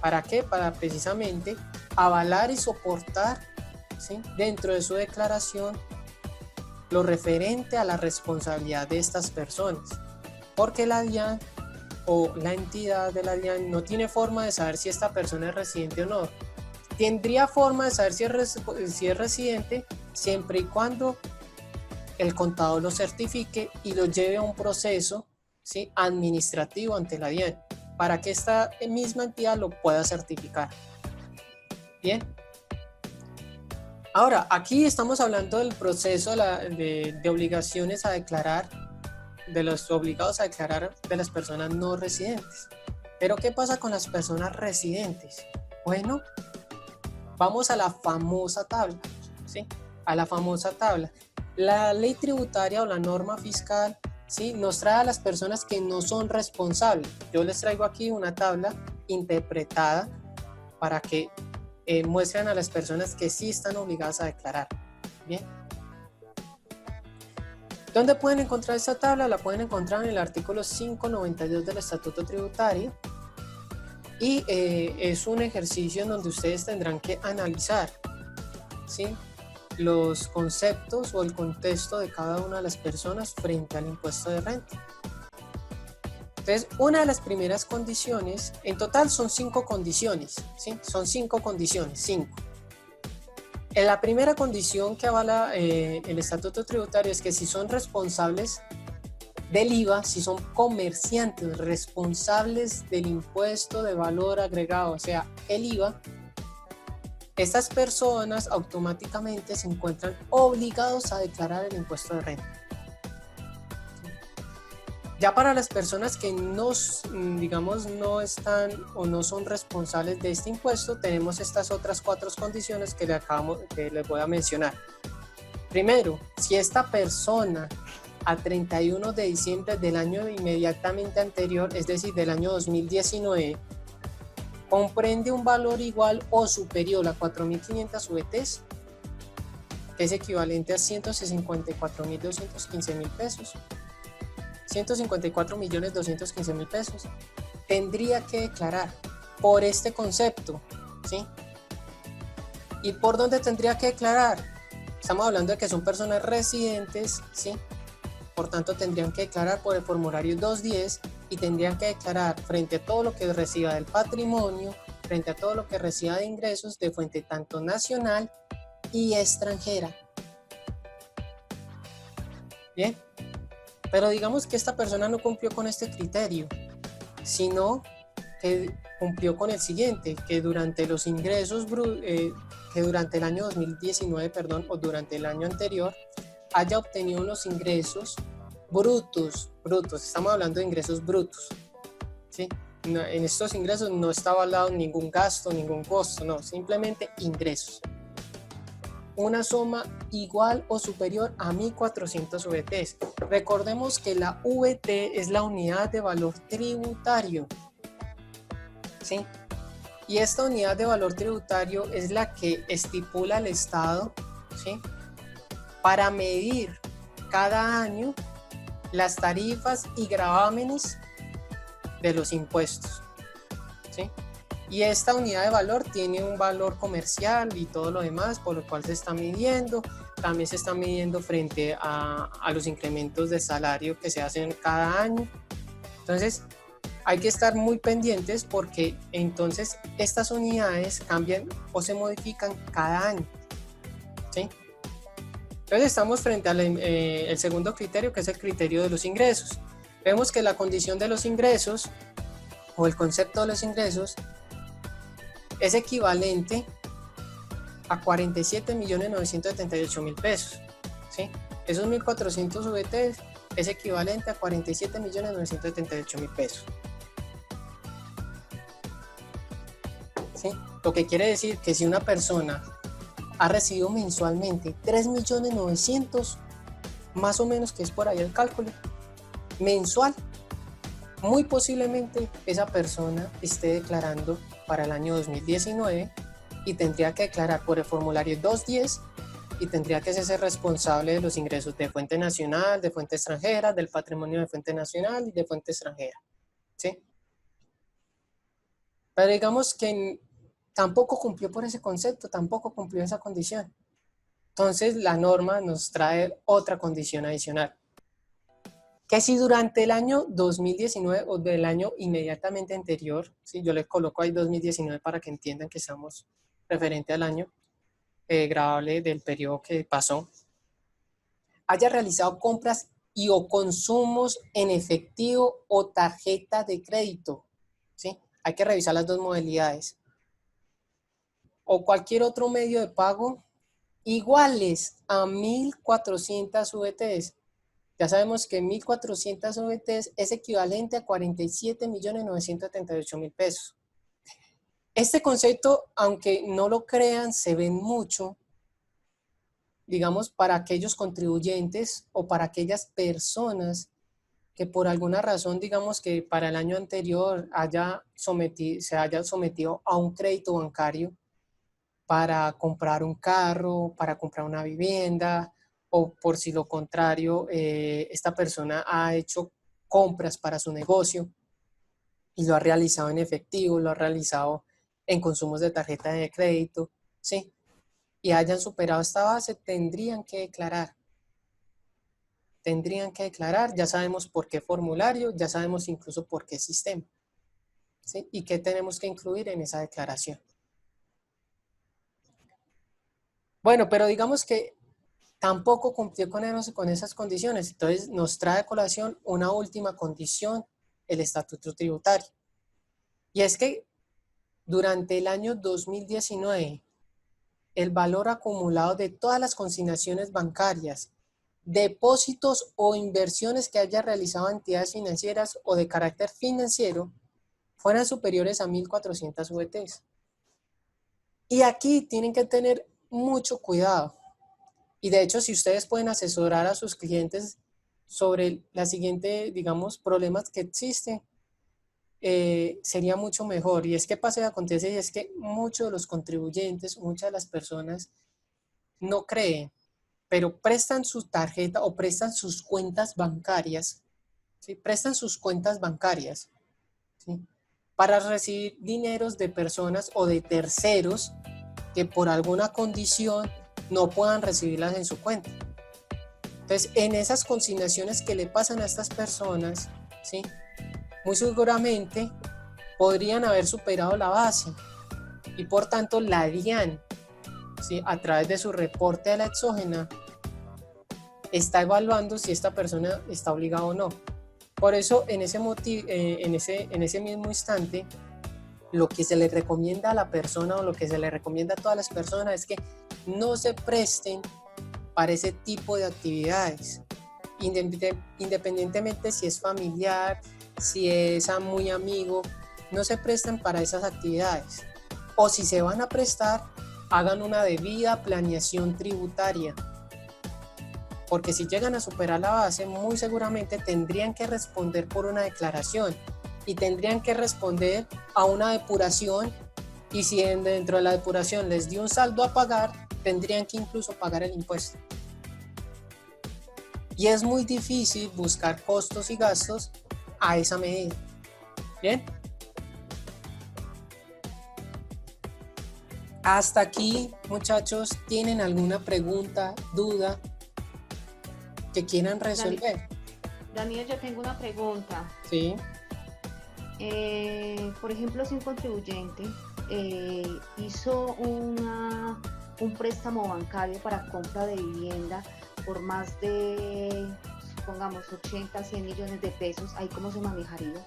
¿Para qué? Para precisamente avalar y soportar, ¿sí?, dentro de su declaración lo referente a la responsabilidad de estas personas. Porque la DIAN o la entidad de la DIAN no tiene forma de saber si esta persona es residente o no. Tendría forma de saber si es residente siempre y cuando el contador lo certifique y lo lleve a un proceso, ¿sí?, administrativo ante la DIAN, para que esta misma entidad lo pueda certificar. Bien. Ahora, aquí estamos hablando del proceso de obligaciones a declarar, de los obligados a declarar de las personas no residentes. Pero ¿qué pasa con las personas residentes? Bueno, vamos a la famosa tabla, ¿sí? A la famosa tabla. La ley tributaria o la norma fiscal, ¿sí?, nos trae a las personas que no son responsables. Yo les traigo aquí una tabla interpretada para que muestren a las personas que sí están obligadas a declarar. Bien. ¿Dónde pueden encontrar esta tabla? La pueden encontrar en el artículo 592 del Estatuto Tributario y es un ejercicio en donde ustedes tendrán que analizar, ¿sí?, los conceptos o el contexto de cada una de las personas frente al impuesto de renta. Entonces, una de las primeras condiciones, en total son 5 condiciones, ¿sí? Son 5 condiciones, 5. En la primera condición que avala el Estatuto Tributario es que si son responsables del IVA, si son comerciantes responsables del impuesto de valor agregado, o sea, el IVA, estas personas automáticamente se encuentran obligados a declarar el impuesto de renta. Ya para las personas que no, digamos, no están o no son responsables de este impuesto, tenemos estas otras 4 condiciones que les voy a mencionar. Primero, si esta persona a 31 de diciembre del año inmediatamente anterior, es decir, del año 2019, comprende un valor igual o superior a 4.500 VTs, que es equivalente a 154.215.000 pesos, 154.215.000 pesos, tendría que declarar por este concepto, ¿sí? ¿Y por dónde tendría que declarar? Estamos hablando de que son personas residentes, ¿sí? Por tanto, tendrían que declarar por el formulario 210 y tendrían que declarar frente a todo lo que reciba del patrimonio, frente a todo lo que reciba de ingresos de fuente tanto nacional y extranjera. Bien. Pero digamos que esta persona no cumplió con este criterio, sino que cumplió con el siguiente, que durante los ingresos, que durante el año 2019, perdón, o durante el año anterior, haya obtenido unos ingresos brutos, estamos hablando de ingresos brutos, ¿sí? No, en estos ingresos no está avalado ningún gasto, ningún costo, no, simplemente ingresos. Una suma igual o superior a 1.400 VTs. Recordemos que la VT es la unidad de valor tributario, ¿sí? Y esta unidad de valor tributario es la que estipula el Estado, ¿sí?, para medir cada año las tarifas y gravámenes de los impuestos, ¿sí? Y esta unidad de valor tiene un valor comercial y todo lo demás, por lo cual se está midiendo. También se está midiendo frente a los incrementos de salario que se hacen cada año. Entonces, hay que estar muy pendientes porque entonces estas unidades cambian o se modifican cada año, ¿sí? Entonces, estamos frente al el segundo criterio, que es el criterio de los ingresos. Vemos que la condición de los ingresos o el concepto de los ingresos es equivalente a 47.978.000 pesos, ¿sí? Esos 1.400 VT es equivalente a 47.978.000 pesos, ¿sí? Lo que quiere decir que si una persona ha recibido mensualmente 3.900.000, más o menos, que es por ahí el cálculo, mensual, muy posiblemente esa persona esté declarando para el año 2019 y tendría que declarar por el formulario 210 y tendría que ser responsable de los ingresos de fuente nacional, de fuente extranjera, del patrimonio de fuente nacional y de fuente extranjera, ¿sí? Pero digamos que tampoco cumplió por ese concepto, tampoco cumplió esa condición. Entonces la norma nos trae otra condición adicional, que si durante el año 2019 o del año inmediatamente anterior, ¿sí? Yo le coloco ahí 2019 para que entiendan que estamos referente al año gravable del periodo que pasó, haya realizado compras y o consumos en efectivo o tarjeta de crédito, ¿sí? Hay que revisar las dos modalidades. O cualquier otro medio de pago iguales a 1.400 VTs. Ya sabemos que 1.400 VTs es equivalente a 47.978.000 pesos. Este concepto, aunque no lo crean, se ve mucho, digamos, para aquellos contribuyentes o para aquellas personas que por alguna razón, digamos que para el año anterior se haya sometido a un crédito bancario para comprar un carro, para comprar una vivienda, o por si lo contrario, esta persona ha hecho compras para su negocio y lo ha realizado en efectivo, lo ha realizado en consumos de tarjeta de crédito, ¿sí? Y hayan superado esta base, tendrían que declarar. Ya sabemos por qué formulario, ya sabemos incluso por qué sistema, ¿sí? Y qué tenemos que incluir en esa declaración. Bueno, pero digamos que tampoco cumplió con esas condiciones, entonces nos trae a colación una última condición, el estatuto tributario. Y es que durante el año 2019, el valor acumulado de todas las consignaciones bancarias, depósitos o inversiones que haya realizado entidades financieras o de carácter financiero fueran superiores a 1.400 VTs. Y aquí tienen que tener mucho cuidado. Y de hecho, si ustedes pueden asesorar a sus clientes sobre la siguiente, digamos, problemas que existen, sería mucho mejor. Y es que pasa y acontece, y es que muchos de los contribuyentes, muchas de las personas no creen, pero prestan su tarjeta o prestan sus cuentas bancarias, ¿sí? Prestan sus cuentas bancarias, ¿sí? Para recibir dineros de personas o de terceros que por alguna condición no puedan recibirlas en su cuenta. Entonces, en esas consignaciones que le pasan a estas personas, ¿sí? Muy seguramente podrían haber superado la base y por tanto la DIAN, ¿sí? A través de su reporte a la exógena, está evaluando si esta persona está obligada o no. Por eso, en ese mismo instante, lo que se le recomienda a la persona o lo que se le recomienda a todas las personas es que no se presten para ese tipo de actividades, independientemente si es familiar, si es muy amigo, no se presten para esas actividades. O si se van a prestar, hagan una debida planeación tributaria, porque si llegan a superar la base, muy seguramente tendrían que responder por una declaración y tendrían que responder a una depuración, y si dentro de la depuración les dio un saldo a pagar, tendrían que incluso pagar el impuesto. Y es muy difícil buscar costos y gastos a esa medida. ¿Bien? Hasta aquí, muchachos, ¿tienen alguna pregunta, duda que quieran resolver? Daniel, yo tengo una pregunta. Sí. Por ejemplo, si un contribuyente hizo un préstamo bancario para compra de vivienda por más de, supongamos, 80, 100 millones de pesos, ¿ahí cómo se manejaría?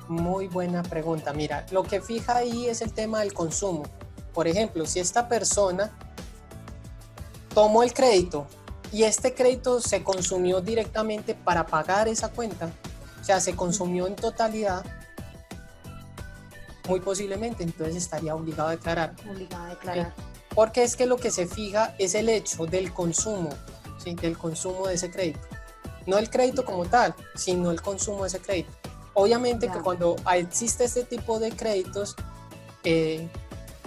Muy buena pregunta. Mira, lo que fija ahí es el tema del consumo. Por ejemplo, si esta persona tomó el crédito y este crédito se consumió directamente para pagar esa cuenta, o sea, se consumió en totalidad, muy posiblemente entonces estaría obligado a declarar. Obligado a declarar. Porque es que lo que se fija es el hecho del consumo, ¿sí? Del consumo de ese crédito. No el crédito como tal, sino el consumo de ese crédito. Obviamente que cuando existe este tipo de créditos,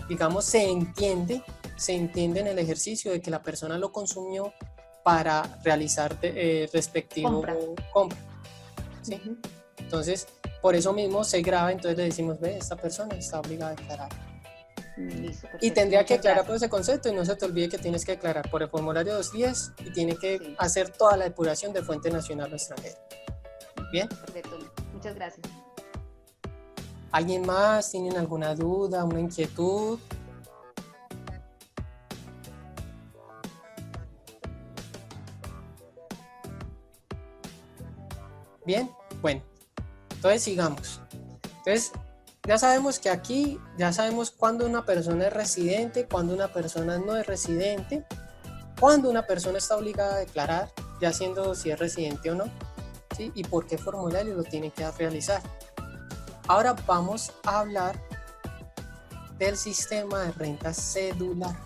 digamos, se entiende en el ejercicio de que la persona lo consumió para realizar respectivo compra. ¿Sí? Uh-huh. Entonces, por eso mismo se graba, entonces le decimos, ve, esta persona está obligada a declarar. Listo, y tendría que declarar por ese concepto, y no se te olvide que tienes que declarar por el formulario 210 y tiene que hacer toda la depuración de fuente nacional o extranjera. ¿Bien? Perfecto, muchas gracias. ¿Alguien más? ¿Tienen alguna duda, una inquietud? Bien, bueno, entonces sigamos. Entonces, ya sabemos que aquí, ya sabemos cuándo una persona es residente, cuándo una persona no es residente, cuándo una persona está obligada a declarar, ya siendo si es residente o no, ¿sí? Y por qué formulario lo tiene que realizar. Ahora vamos a hablar del sistema de renta cedular.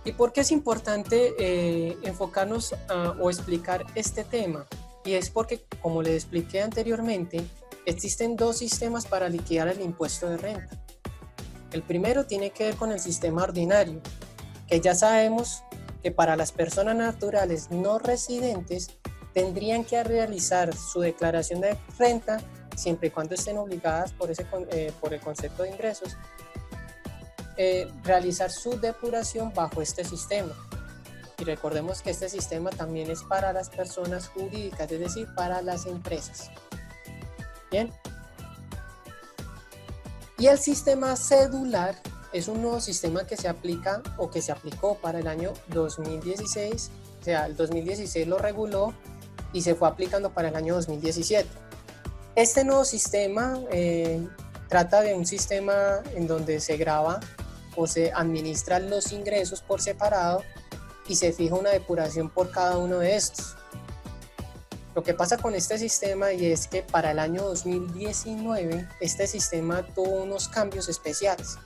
¿Y por qué es importante enfocarnos o explicar este tema? Y es porque, como les expliqué anteriormente, existen dos sistemas para liquidar el impuesto de renta. El primero tiene que ver con el sistema ordinario, que ya sabemos que para las personas naturales no residentes tendrían que realizar su declaración de renta siempre y cuando estén obligadas por el concepto de ingresos, realizar su depuración bajo este sistema. Y recordemos que este sistema también es para las personas jurídicas, es decir, para las empresas. Bien. Y el sistema cedular es un nuevo sistema que se aplica o que se aplicó para el año 2016, o sea, el 2016 lo reguló y se fue aplicando para el año 2017. Este nuevo sistema trata de un sistema en donde se graba o se administran los ingresos por separado y se fija una depuración por cada uno de estos. Lo que pasa con este sistema y es que para el año 2019 este sistema tuvo unos cambios especiales,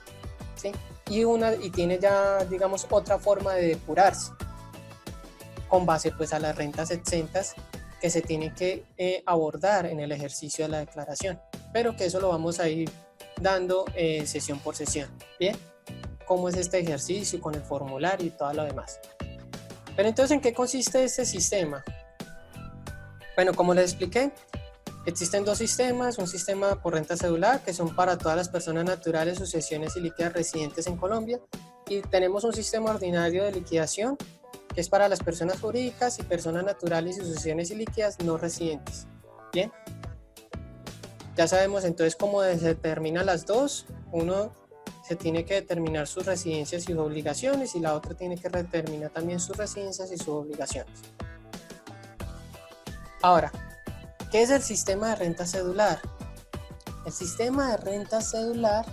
¿sí? y tiene ya, digamos, otra forma de depurarse con base pues a las rentas exentas que se tiene que abordar en el ejercicio de la declaración, pero que eso lo vamos a ir dando sesión por sesión. Bien, cómo es este ejercicio con el formulario y todo lo demás. Pero entonces, ¿en qué consiste este sistema? Bueno, como les expliqué, existen dos sistemas, un sistema por renta cedular, que son para todas las personas naturales, sucesiones y líquidas residentes en Colombia, y tenemos un sistema ordinario de liquidación, que es para las personas jurídicas y personas naturales y sucesiones y líquidas no residentes. Bien, ya sabemos entonces cómo se determinan las dos. Uno se tiene que determinar sus residencias y sus obligaciones, y la otra tiene que determinar también sus residencias y sus obligaciones. Ahora, ¿qué es el sistema de renta cedular? El sistema de renta cedular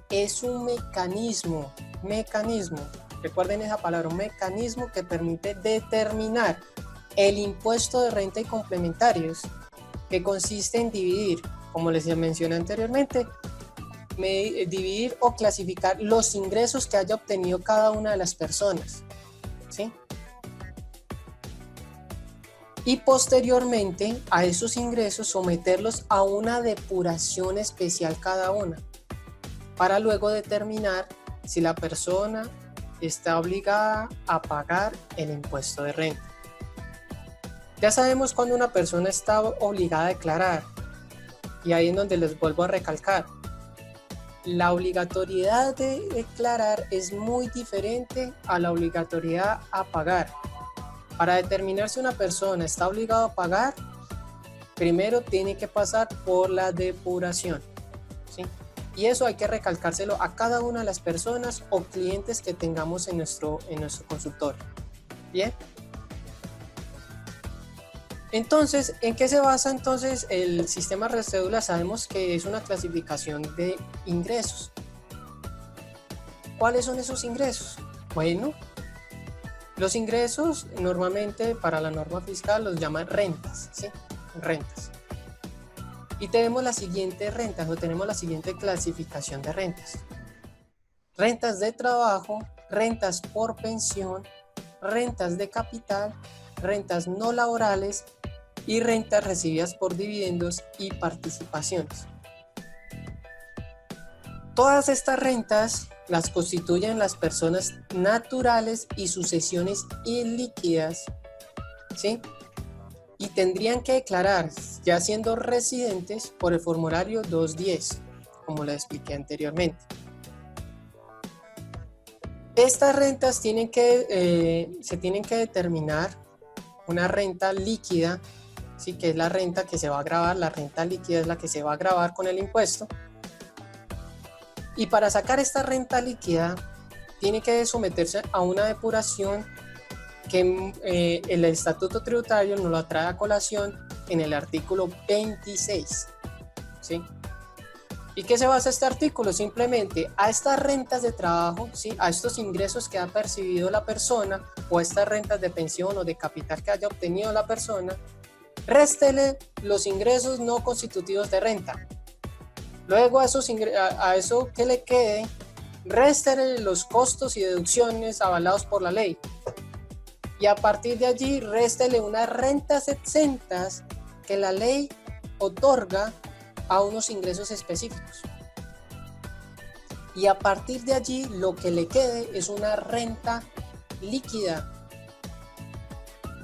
es un mecanismo, recuerden esa palabra, un mecanismo que permite determinar el impuesto de renta y complementarios, que consiste en dividir, como les mencioné anteriormente, dividir o clasificar los ingresos que haya obtenido cada una de las personas, ¿sí? Y posteriormente a esos ingresos someterlos a una depuración especial cada una, para luego determinar si la persona está obligada a pagar el impuesto de renta. Ya sabemos cuando una persona está obligada a declarar, y ahí es donde les vuelvo a recalcar, la obligatoriedad de declarar es muy diferente a la obligatoriedad a pagar. Para determinar si una persona está obligada a pagar, primero tiene que pasar por la depuración, ¿sí? Y eso hay que recalcárselo a cada una de las personas o clientes que tengamos en nuestro consultorio. Bien. Entonces, ¿en qué se basa entonces el sistema de cédula? Sabemos que es una clasificación de ingresos. ¿Cuáles son esos ingresos? Bueno, los ingresos normalmente para la norma fiscal los llaman rentas, ¿sí? Rentas. Y tenemos las siguientes rentas, o tenemos la siguiente clasificación de rentas. Rentas de trabajo, rentas por pensión, rentas de capital, rentas no laborales y rentas recibidas por dividendos y participaciones. Todas estas rentas las constituyen las personas naturales y sucesiones ilíquidas, ¿sí? Y tendrían que declarar, ya siendo residentes, por el formulario 210, como lo expliqué anteriormente. Estas rentas se tienen que determinar una renta líquida, ¿sí? Que es la renta que se va a gravar, la renta líquida es la que se va a gravar con el impuesto. Y para sacar esta renta líquida, tiene que someterse a una depuración que el Estatuto Tributario nos lo trae a colación en el artículo 26, ¿sí? ¿Y qué se basa este artículo? Simplemente a estas rentas de trabajo, ¿sí? A estos ingresos que ha percibido la persona o a estas rentas de pensión o de capital que haya obtenido la persona, réstele los ingresos no constitutivos de renta. Luego a eso que le quede, réstele los costos y deducciones avalados por la ley. Y a partir de allí, réstele unas rentas exentas que la ley otorga a unos ingresos específicos. Y a partir de allí, lo que le quede es una renta líquida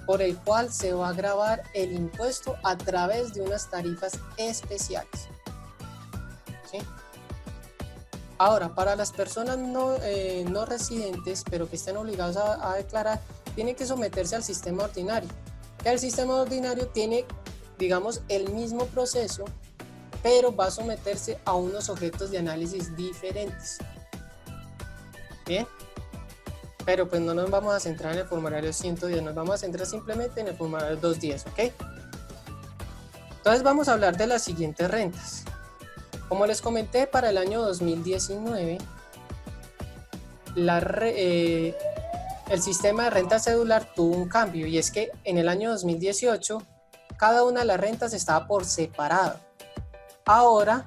por el cual se va a gravar el impuesto a través de unas tarifas especiales. ¿Sí? Ahora, para las personas no residentes, pero que estén obligados a declarar, tienen que someterse al sistema ordinario. El sistema ordinario tiene, digamos, el mismo proceso, pero va a someterse a unos objetos de análisis diferentes. Bien, pero pues no nos vamos a centrar en el formulario 110, nos vamos a centrar simplemente en el formulario 210, ¿ok? Entonces vamos a hablar de las siguientes rentas. Como les comenté, para el año 2019, el sistema de renta cedular tuvo un cambio, y es que en el año 2018 cada una de las rentas estaba por separado. Ahora,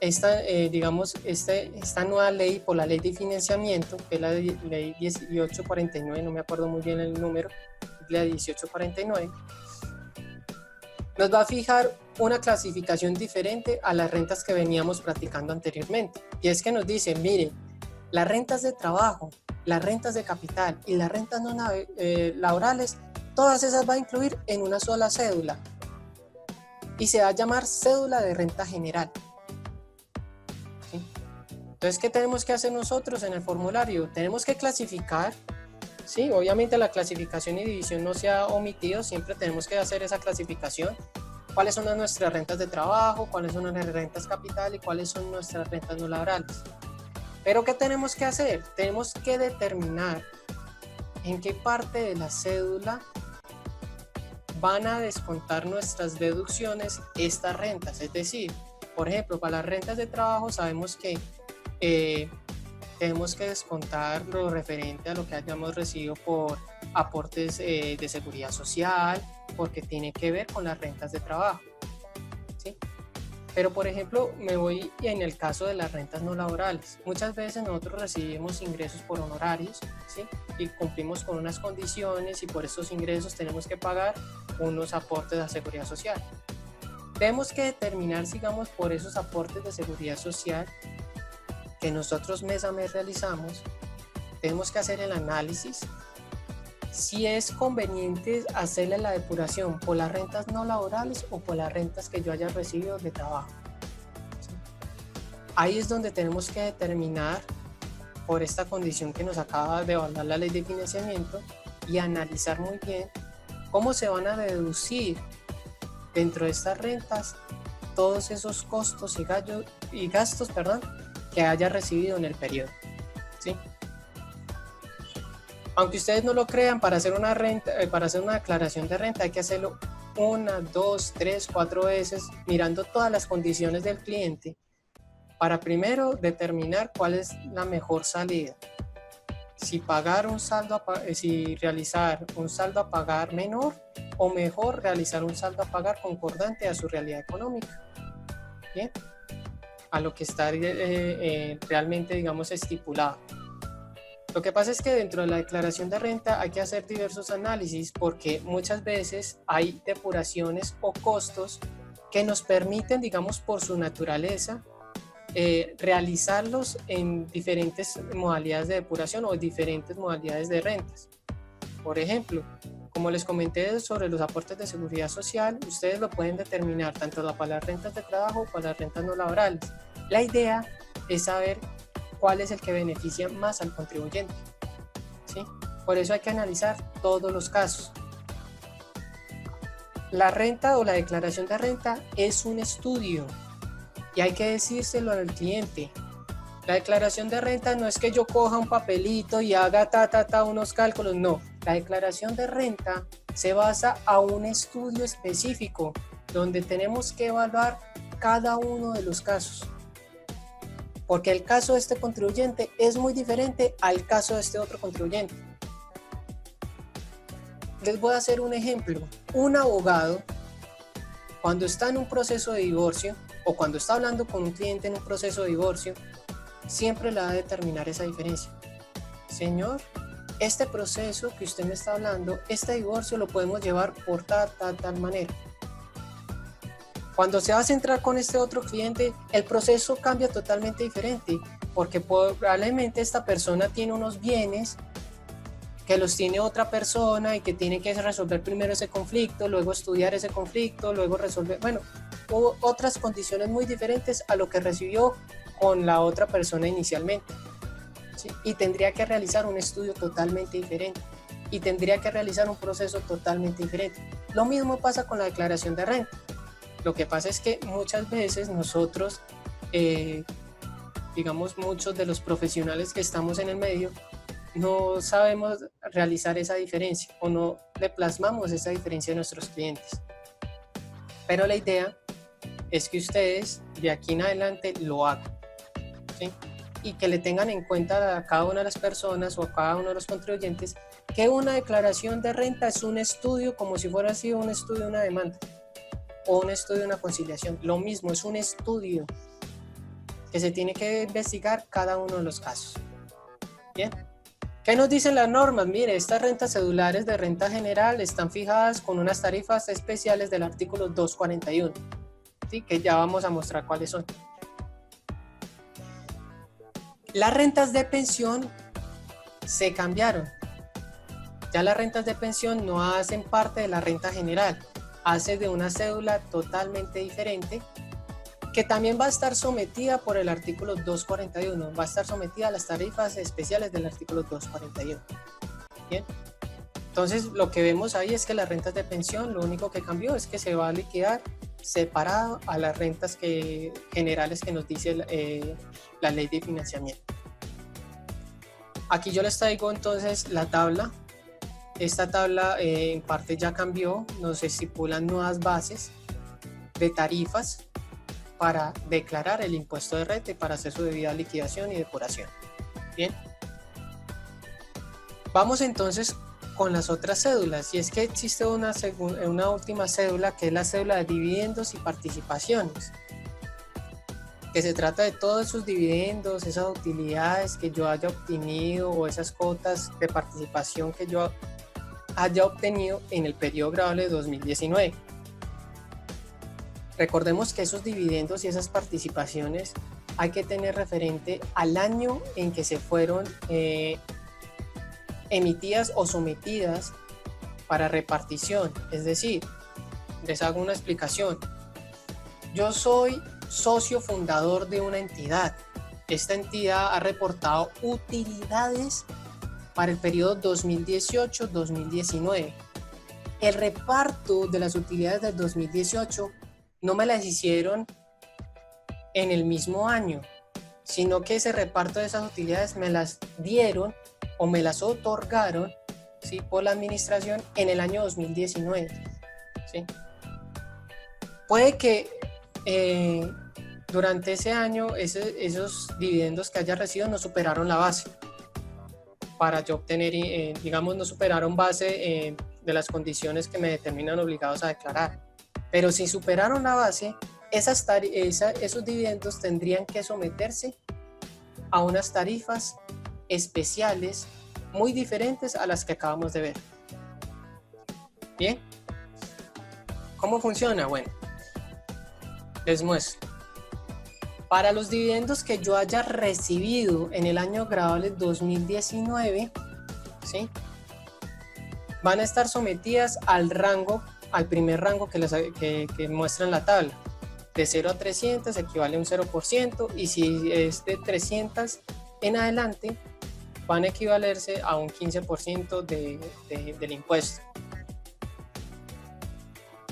esta nueva ley, por la ley de financiamiento, que es la ley 1849, no me acuerdo muy bien el número, la 1849, nos va a fijar una clasificación diferente a las rentas que veníamos practicando anteriormente. Y es que nos dice, miren, las rentas de trabajo, las rentas de capital y las rentas no laborales, todas esas va a incluir en una sola cédula y se va a llamar cédula de renta general. ¿Sí? Entonces, ¿qué tenemos que hacer nosotros en el formulario? Tenemos que clasificar, ¿sí? Obviamente la clasificación y división no se ha omitido, siempre tenemos que hacer esa clasificación. ¿Cuáles son nuestras rentas de trabajo? ¿Cuáles son nuestras rentas capital? ¿Y cuáles son nuestras rentas no laborales? Pero ¿qué tenemos que hacer? Tenemos que determinar en qué parte de la cédula van a descontar nuestras deducciones estas rentas. Es decir, por ejemplo, para las rentas de trabajo sabemos que tenemos que descontar lo referente a lo que hayamos recibido por aportes de seguridad social, porque tiene que ver con las rentas de trabajo, ¿sí? Pero, por ejemplo, me voy en el caso de las rentas no laborales. Muchas veces nosotros recibimos ingresos por honorarios, ¿sí? Y cumplimos con unas condiciones y por esos ingresos tenemos que pagar unos aportes de seguridad social. Tenemos que determinar, digamos, por esos aportes de seguridad social que nosotros mes a mes realizamos, tenemos que hacer el análisis si es conveniente hacerle la depuración por las rentas no laborales o por las rentas que yo haya recibido de trabajo. ¿Sí? Ahí es donde tenemos que determinar, por esta condición que nos acaba de evaluar la ley de financiamiento, y analizar muy bien cómo se van a deducir dentro de estas rentas todos esos costos y gastos que haya recibido en el periodo. ¿Sí? Aunque ustedes no lo crean, para hacer una declaración de renta hay que hacerlo 1, 2, 3, 4 veces, mirando todas las condiciones del cliente, para primero determinar cuál es la mejor salida. Si realizar un saldo a pagar menor, o mejor realizar un saldo a pagar concordante a su realidad económica. Bien, a lo que está realmente, digamos, estipulado. Lo que pasa es que dentro de la declaración de renta hay que hacer diversos análisis porque muchas veces hay depuraciones o costos que nos permiten, digamos, por su naturaleza, realizarlos en diferentes modalidades de depuración o diferentes modalidades de rentas. Por ejemplo, como les comenté sobre los aportes de seguridad social, ustedes lo pueden determinar tanto para las rentas de trabajo como para las rentas no laborales. La idea es saber cuál es el que beneficia más al contribuyente, ¿sí? Por eso hay que analizar todos los casos. La renta o la declaración de renta es un estudio y hay que decírselo al cliente. La declaración de renta no es que yo coja un papelito y haga unos cálculos, no. La declaración de renta se basa a un estudio específico donde tenemos que evaluar cada uno de los casos. Porque el caso de este contribuyente es muy diferente al caso de este otro contribuyente. Les voy a hacer un ejemplo. Un abogado, cuando está en un proceso de divorcio o cuando está hablando con un cliente en un proceso de divorcio, siempre le va a determinar esa diferencia. Señor, este proceso que usted me está hablando, este divorcio lo podemos llevar por tal manera. Cuando se va a centrar con este otro cliente, el proceso cambia totalmente diferente, porque probablemente esta persona tiene unos bienes que los tiene otra persona y que tiene que resolver primero ese conflicto, luego estudiar ese conflicto, luego resolver, bueno, otras condiciones muy diferentes a lo que recibió con la otra persona inicialmente, ¿sí? Y tendría que realizar un estudio totalmente diferente y tendría que realizar un proceso totalmente diferente. Lo mismo pasa con la declaración de renta. Lo que pasa es que muchas veces nosotros, digamos, muchos de los profesionales que estamos en el medio, no sabemos realizar esa diferencia o no le plasmamos esa diferencia a nuestros clientes. Pero la idea es que ustedes de aquí en adelante lo hagan, ¿sí? Y que le tengan en cuenta a cada una de las personas o a cada uno de los contribuyentes que una declaración de renta es un estudio como si fuera así un estudio de una demanda o un estudio de una conciliación. Lo mismo, es un estudio que se tiene que investigar cada uno de los casos. Bien. ¿Qué nos dicen las normas? Mire, estas rentas cedulares de renta general están fijadas con unas tarifas especiales del artículo 241, ¿sí? Que ya vamos a mostrar cuáles son. Las rentas de pensión se cambiaron. Ya las rentas de pensión no hacen parte de la renta general, hace de una cédula totalmente diferente que también va a estar sometida por el artículo 241, va a estar sometida a las tarifas especiales del artículo 241. Bien, entonces lo que vemos ahí es que las rentas de pensión, lo único que cambió es que se va a liquidar separado a las rentas generales que nos dice la ley de financiamiento. Aquí yo les traigo entonces la tabla. Esta tabla en parte ya cambió, nos estipulan nuevas bases de tarifas para declarar el impuesto de renta y para hacer su debida liquidación y depuración. Bien. Vamos entonces con las otras cédulas, y es que existe una última cédula que es la cédula de dividendos y participaciones, que se trata de todos esos dividendos, esas utilidades que yo haya obtenido o esas cuotas de participación que yo haya obtenido en el periodo grabable de 2019. Recordemos que esos dividendos y esas participaciones hay que tener referente al año en que se fueron emitidas o sometidas para repartición. Es decir, les hago una explicación. Yo soy socio fundador de una entidad. Esta entidad ha reportado utilidades para el periodo 2018-2019. El reparto de las utilidades del 2018 no me las hicieron en el mismo año, sino que ese reparto de esas utilidades me las dieron o me las otorgaron, ¿sí?, por la administración en el año 2019. ¿Sí? Puede que durante ese año esos dividendos que haya recibido no superaron la base para yo obtener, digamos, no superaron base de las condiciones que me determinan obligados a declarar. Pero si superaron la base, esos dividendos tendrían que someterse a unas tarifas especiales muy diferentes a las que acabamos de ver. Bien, ¿cómo funciona? Bueno, les muestro. Para los dividendos que yo haya recibido en el año grabable 2019, ¿sí?, van a estar sometidas al rango, al primer rango que muestra en la tabla. De 0 a 300 equivale a un 0%, y si es de 300 en adelante, van a equivalerse a un 15% del impuesto.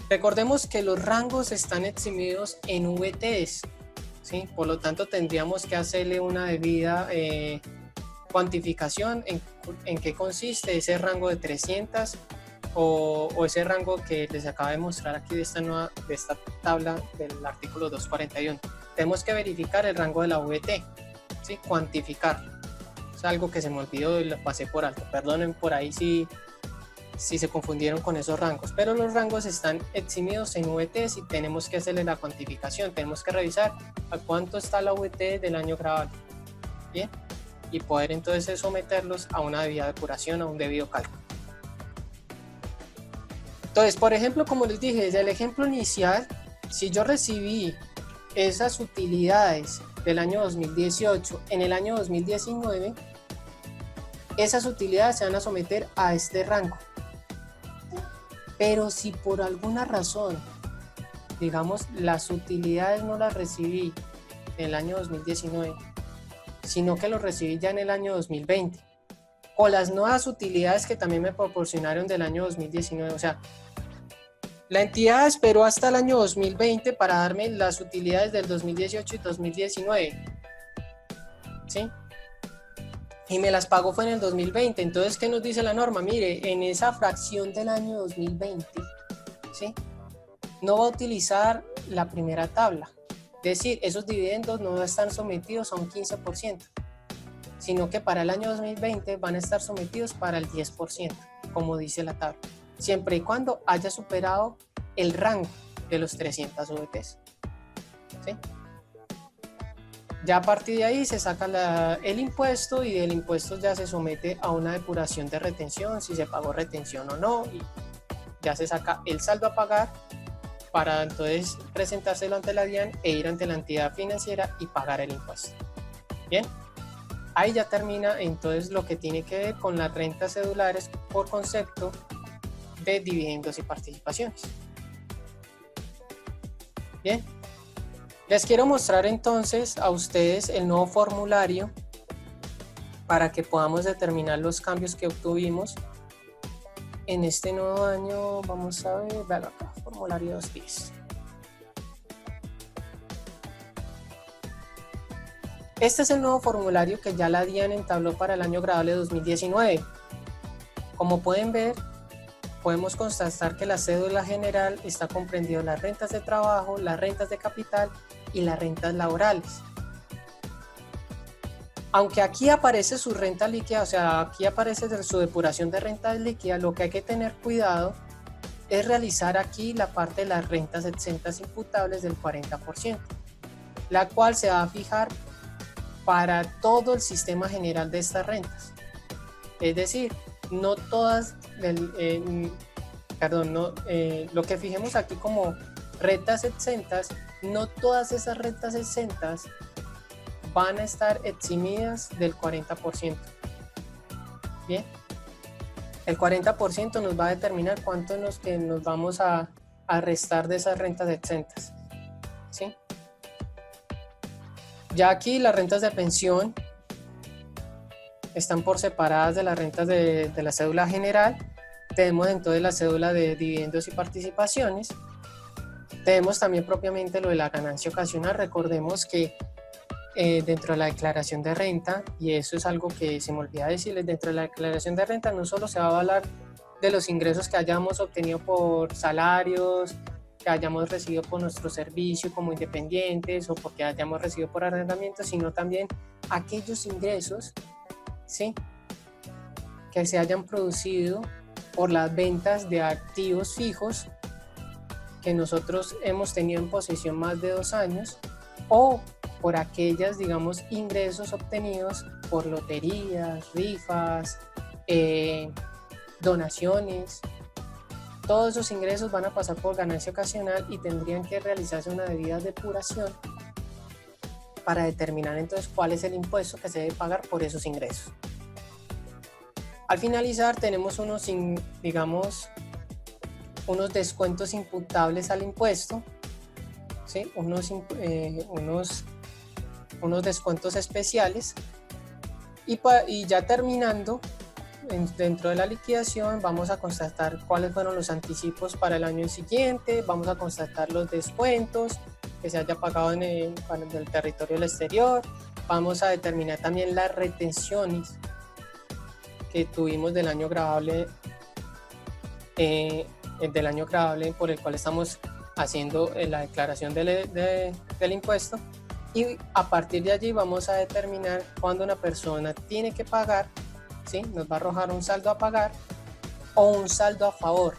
Recordemos que los rangos están eximidos en VTs, ¿sí? Por lo tanto, tendríamos que hacerle una debida cuantificación en qué consiste ese rango de 300 o ese rango que les acabo de mostrar aquí de esta tabla del artículo 241. Tenemos que verificar el rango de la VT, ¿sí?, cuantificarlo. Es algo que se me olvidó y lo pasé por alto. Perdonen por ahí si se confundieron con esos rangos, pero los rangos están eximidos en VTs y tenemos que hacerle la cuantificación. Tenemos que revisar a cuánto está la VT del año grabable, ¿bien?, y poder entonces someterlos a una debida depuración, a un debido cálculo. Entonces, por ejemplo, como les dije, desde el ejemplo inicial, si yo recibí esas utilidades del año 2018 en el año 2019, esas utilidades se van a someter a este rango. Pero si por alguna razón, digamos, las utilidades no las recibí en el año 2019, sino que lo recibí ya en el año 2020, o las nuevas utilidades que también me proporcionaron del año 2019, o sea, la entidad esperó hasta el año 2020 para darme las utilidades del 2018 y 2019, ¿sí? Y me las pagó fue en el 2020. Entonces, ¿qué nos dice la norma? Mire, en esa fracción del año 2020, ¿sí?, no va a utilizar la primera tabla. Es decir, esos dividendos no están sometidos a un 15%, sino que para el año 2020 van a estar sometidos para el 10%, como dice la tabla, siempre y cuando haya superado el rango de los 300 VTs, ¿sí? Ya a partir de ahí se saca el impuesto, y del impuesto ya se somete a una depuración de retención, si se pagó retención o no, y ya se saca el saldo a pagar para entonces presentárselo ante la DIAN e ir ante la entidad financiera y pagar el impuesto. Bien, ahí ya termina entonces lo que tiene que ver con las rentas cedulares por concepto de dividendos y participaciones. Bien, les quiero mostrar entonces a ustedes el nuevo formulario para que podamos determinar los cambios que obtuvimos en este nuevo año. Vamos a ver, vean acá, formulario 210. Este es el nuevo formulario que ya la DIAN entabló para el año grabable 2019. Como pueden ver, podemos constatar que la cédula general está comprendido las rentas de trabajo, las rentas de capital y las rentas laborales. Aunque aquí aparece su renta líquida, o sea, aquí aparece su depuración de renta líquida, lo que hay que tener cuidado es realizar aquí la parte de las rentas exentas imputables del 40%, la cual se va a fijar para todo el sistema general de estas rentas. Es decir, no todas, lo que fijemos aquí como rentas exentas, no todas esas rentas exentas van a estar eximidas del 40%. Bien, el 40% nos va a determinar cuánto nos vamos a restar de esas rentas exentas, ¿sí? Ya aquí las rentas de pensión están por separadas de las rentas de la cédula general. Tenemos entonces la cédula de dividendos y participaciones. Tenemos también propiamente lo de la ganancia ocasional. Recordemos que dentro de la declaración de renta, y eso es algo que se me olvida decirles, dentro de la declaración de renta no solo se va a hablar de los ingresos que hayamos obtenido por salarios, que hayamos recibido por nuestro servicio como independientes o porque hayamos recibido por arrendamiento, sino también aquellos ingresos, ¿sí?, que se hayan producido por las ventas de activos fijos que nosotros hemos tenido en posesión más de 2 años, o por aquellas, digamos, ingresos obtenidos por loterías, rifas, donaciones. Todos esos ingresos van a pasar por ganancia ocasional y tendrían que realizarse una debida depuración para determinar entonces cuál es el impuesto que se debe pagar por esos ingresos. Al finalizar tenemos unos descuentos imputables al impuesto, ¿sí? unos descuentos especiales y ya terminando, dentro de la liquidación vamos a constatar cuáles fueron los anticipos para el año siguiente, vamos a constatar los descuentos que se haya pagado en el territorio del exterior, vamos a determinar también las retenciones que tuvimos del año gravable por el cual estamos haciendo la declaración del impuesto, y a partir de allí vamos a determinar cuándo una persona tiene que pagar, ¿sí? Nos va a arrojar un saldo a pagar o un saldo a favor.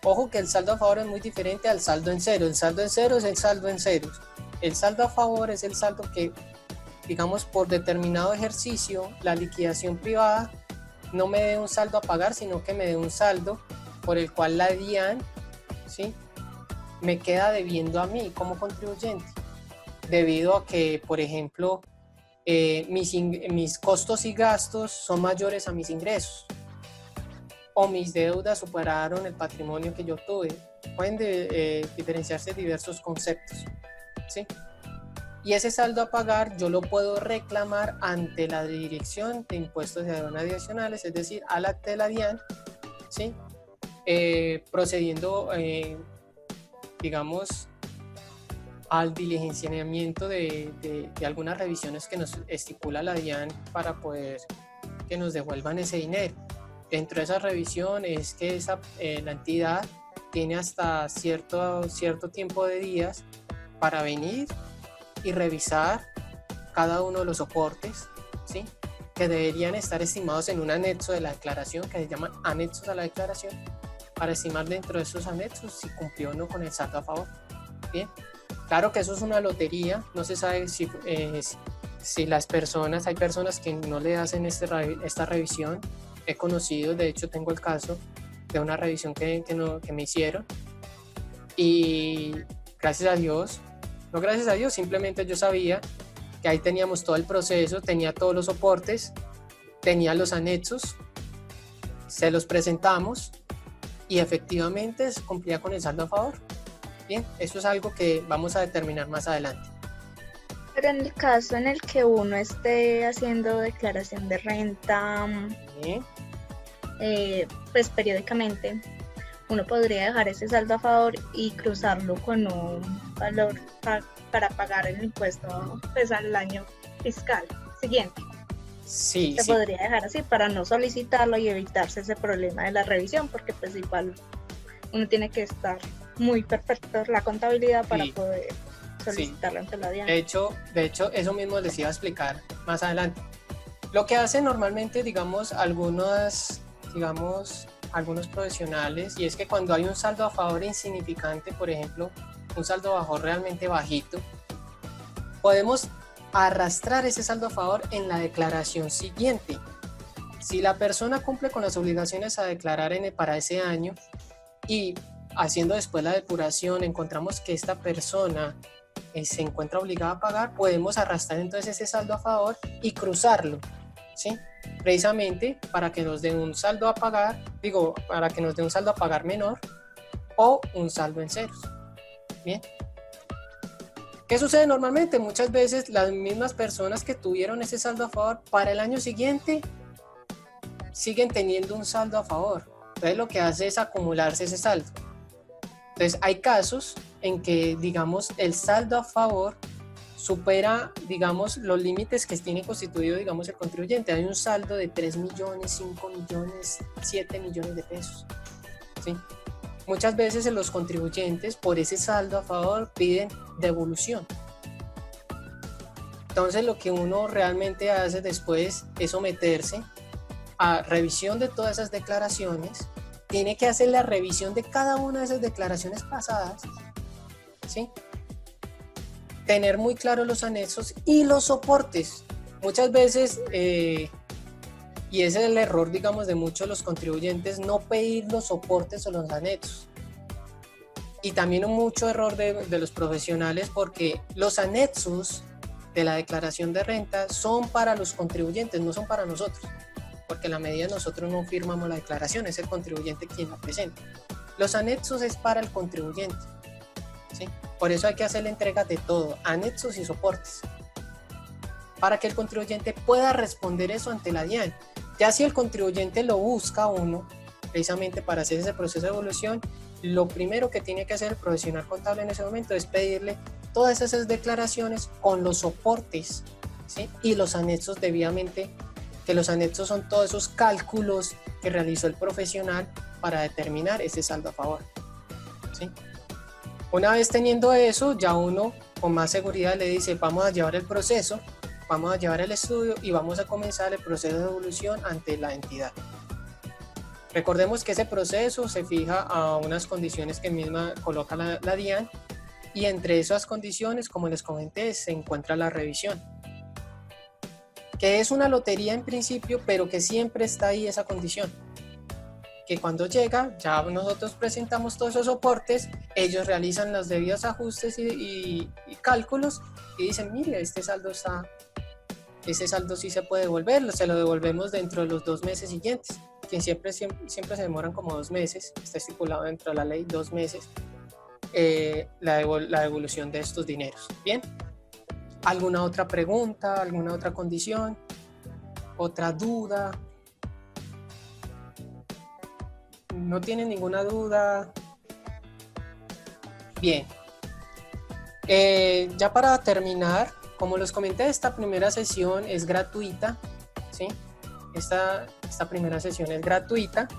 Ojo que el saldo a favor es muy diferente al saldo en cero. El saldo en cero es el saldo en ceros. El saldo a favor es el saldo que, digamos, por determinado ejercicio, la liquidación privada no me dé un saldo a pagar, sino que me dé un saldo por el cual la DIAN, ¿sí?, me queda debiendo a mí como contribuyente, debido a que, por ejemplo, mis costos y gastos son mayores a mis ingresos, o mis deudas superaron el patrimonio que yo tuve. Pueden diferenciarse diversos conceptos, ¿sí? Y ese saldo a pagar yo lo puedo reclamar ante la Dirección de Impuestos y Aduanas Adicionales, es decir, al acta de la DIAN, ¿sí? Procediendo, digamos, al diligenciamiento de algunas revisiones que nos estipula la DIAN para poder que nos devuelvan ese dinero. Dentro de esa revisión es que la entidad tiene hasta cierto tiempo de días para venir y revisar cada uno de los soportes, ¿sí?, que deberían estar estimados en un anexo de la declaración, que se llaman anexos a la declaración, para estimar dentro de esos anexos si cumplió o no con el saldo a favor. Bien, claro que eso es una lotería, no se sabe si hay personas que no le hacen esta revisión. He conocido, de hecho tengo el caso de una revisión que me hicieron, y gracias a Dios, simplemente yo sabía que ahí teníamos todo el proceso, tenía todos los soportes, tenía los anexos, se los presentamos y efectivamente se cumplía con el saldo a favor. Bien, eso es algo que vamos a determinar más adelante. Pero en el caso en el que uno esté haciendo declaración de renta, ¿sí?, pues periódicamente, uno podría dejar ese saldo a favor y cruzarlo con un valor para pagar el impuesto, pues, al año fiscal siguiente. Sí, se podría dejar así para no solicitarlo y evitarse ese problema de la revisión, porque pues igual uno tiene que estar muy perfecto la contabilidad para poder solicitarlo ante la DIAN. De hecho, eso mismo les iba a explicar más adelante. Lo que hacen normalmente, digamos, algunos profesionales, y es que cuando hay un saldo a favor insignificante, por ejemplo, un saldo a favor realmente bajito, podemos arrastrar ese saldo a favor en la declaración siguiente. Si la persona cumple con las obligaciones a declarar para ese año y haciendo después la depuración encontramos que esta persona se encuentra obligada a pagar, podemos arrastrar entonces ese saldo a favor y cruzarlo, ¿sí?, precisamente para que nos dé un saldo a pagar, menor o un saldo en ceros. Bien, ¿qué sucede normalmente? Muchas veces las mismas personas que tuvieron ese saldo a favor para el año siguiente siguen teniendo un saldo a favor. Entonces lo que hace es acumularse ese saldo. Entonces hay casos en que, digamos, el saldo a favor supera, digamos, los límites que tiene constituido, digamos, el contribuyente. Hay un saldo de 3 millones, 5 millones, 7 millones de pesos, ¿sí? Muchas veces los contribuyentes por ese saldo a favor piden devolución. Entonces lo que uno realmente hace después es someterse a revisión de todas esas declaraciones. Tiene que hacer la revisión de cada una de esas declaraciones pasadas, ¿sí? Tener muy claro los anexos y los soportes. Muchas veces, y ese es el error, digamos, de muchos de los contribuyentes, no pedir los soportes o los anexos. Y también un mucho error de los profesionales, porque los anexos de la declaración de renta son para los contribuyentes, no son para nosotros, porque en la medida nosotros no firmamos la declaración, es el contribuyente quien la presenta. Los anexos es para el contribuyente, ¿sí? Por eso hay que hacer la entrega de todo, anexos y soportes, para que el contribuyente pueda responder eso ante la DIAN. Ya si el contribuyente lo busca uno, precisamente para hacer ese proceso de evolución, lo primero que tiene que hacer el profesional contable en ese momento es pedirle todas esas declaraciones con los soportes, ¿sí? Y los anexos debidamente, que los anexos son todos esos cálculos que realizó el profesional para determinar ese saldo a favor, ¿sí? Una vez teniendo eso, ya uno con más seguridad le dice, vamos a llevar el proceso, vamos a llevar el estudio y vamos a comenzar el proceso de evolución ante la entidad. Recordemos que ese proceso se fija a unas condiciones que misma coloca la DIAN, y entre esas condiciones, como les comenté, se encuentra la revisión, que es una lotería en principio, pero que siempre está ahí esa condición, que cuando llega, ya nosotros presentamos todos esos soportes, ellos realizan los debidos ajustes y cálculos y dicen, mire, ese saldo sí se puede devolver, se lo devolvemos dentro de los 2 meses siguientes, que siempre se demoran como 2 meses, está estipulado dentro de la ley 2 meses, la devolución de estos dineros. Bien, ¿alguna otra pregunta, alguna otra condición, otra duda? ¿No tienen ninguna duda? Bien, ya para terminar, como les comenté, esta primera sesión es gratuita, ¿sí? Esta primera sesión es gratuita.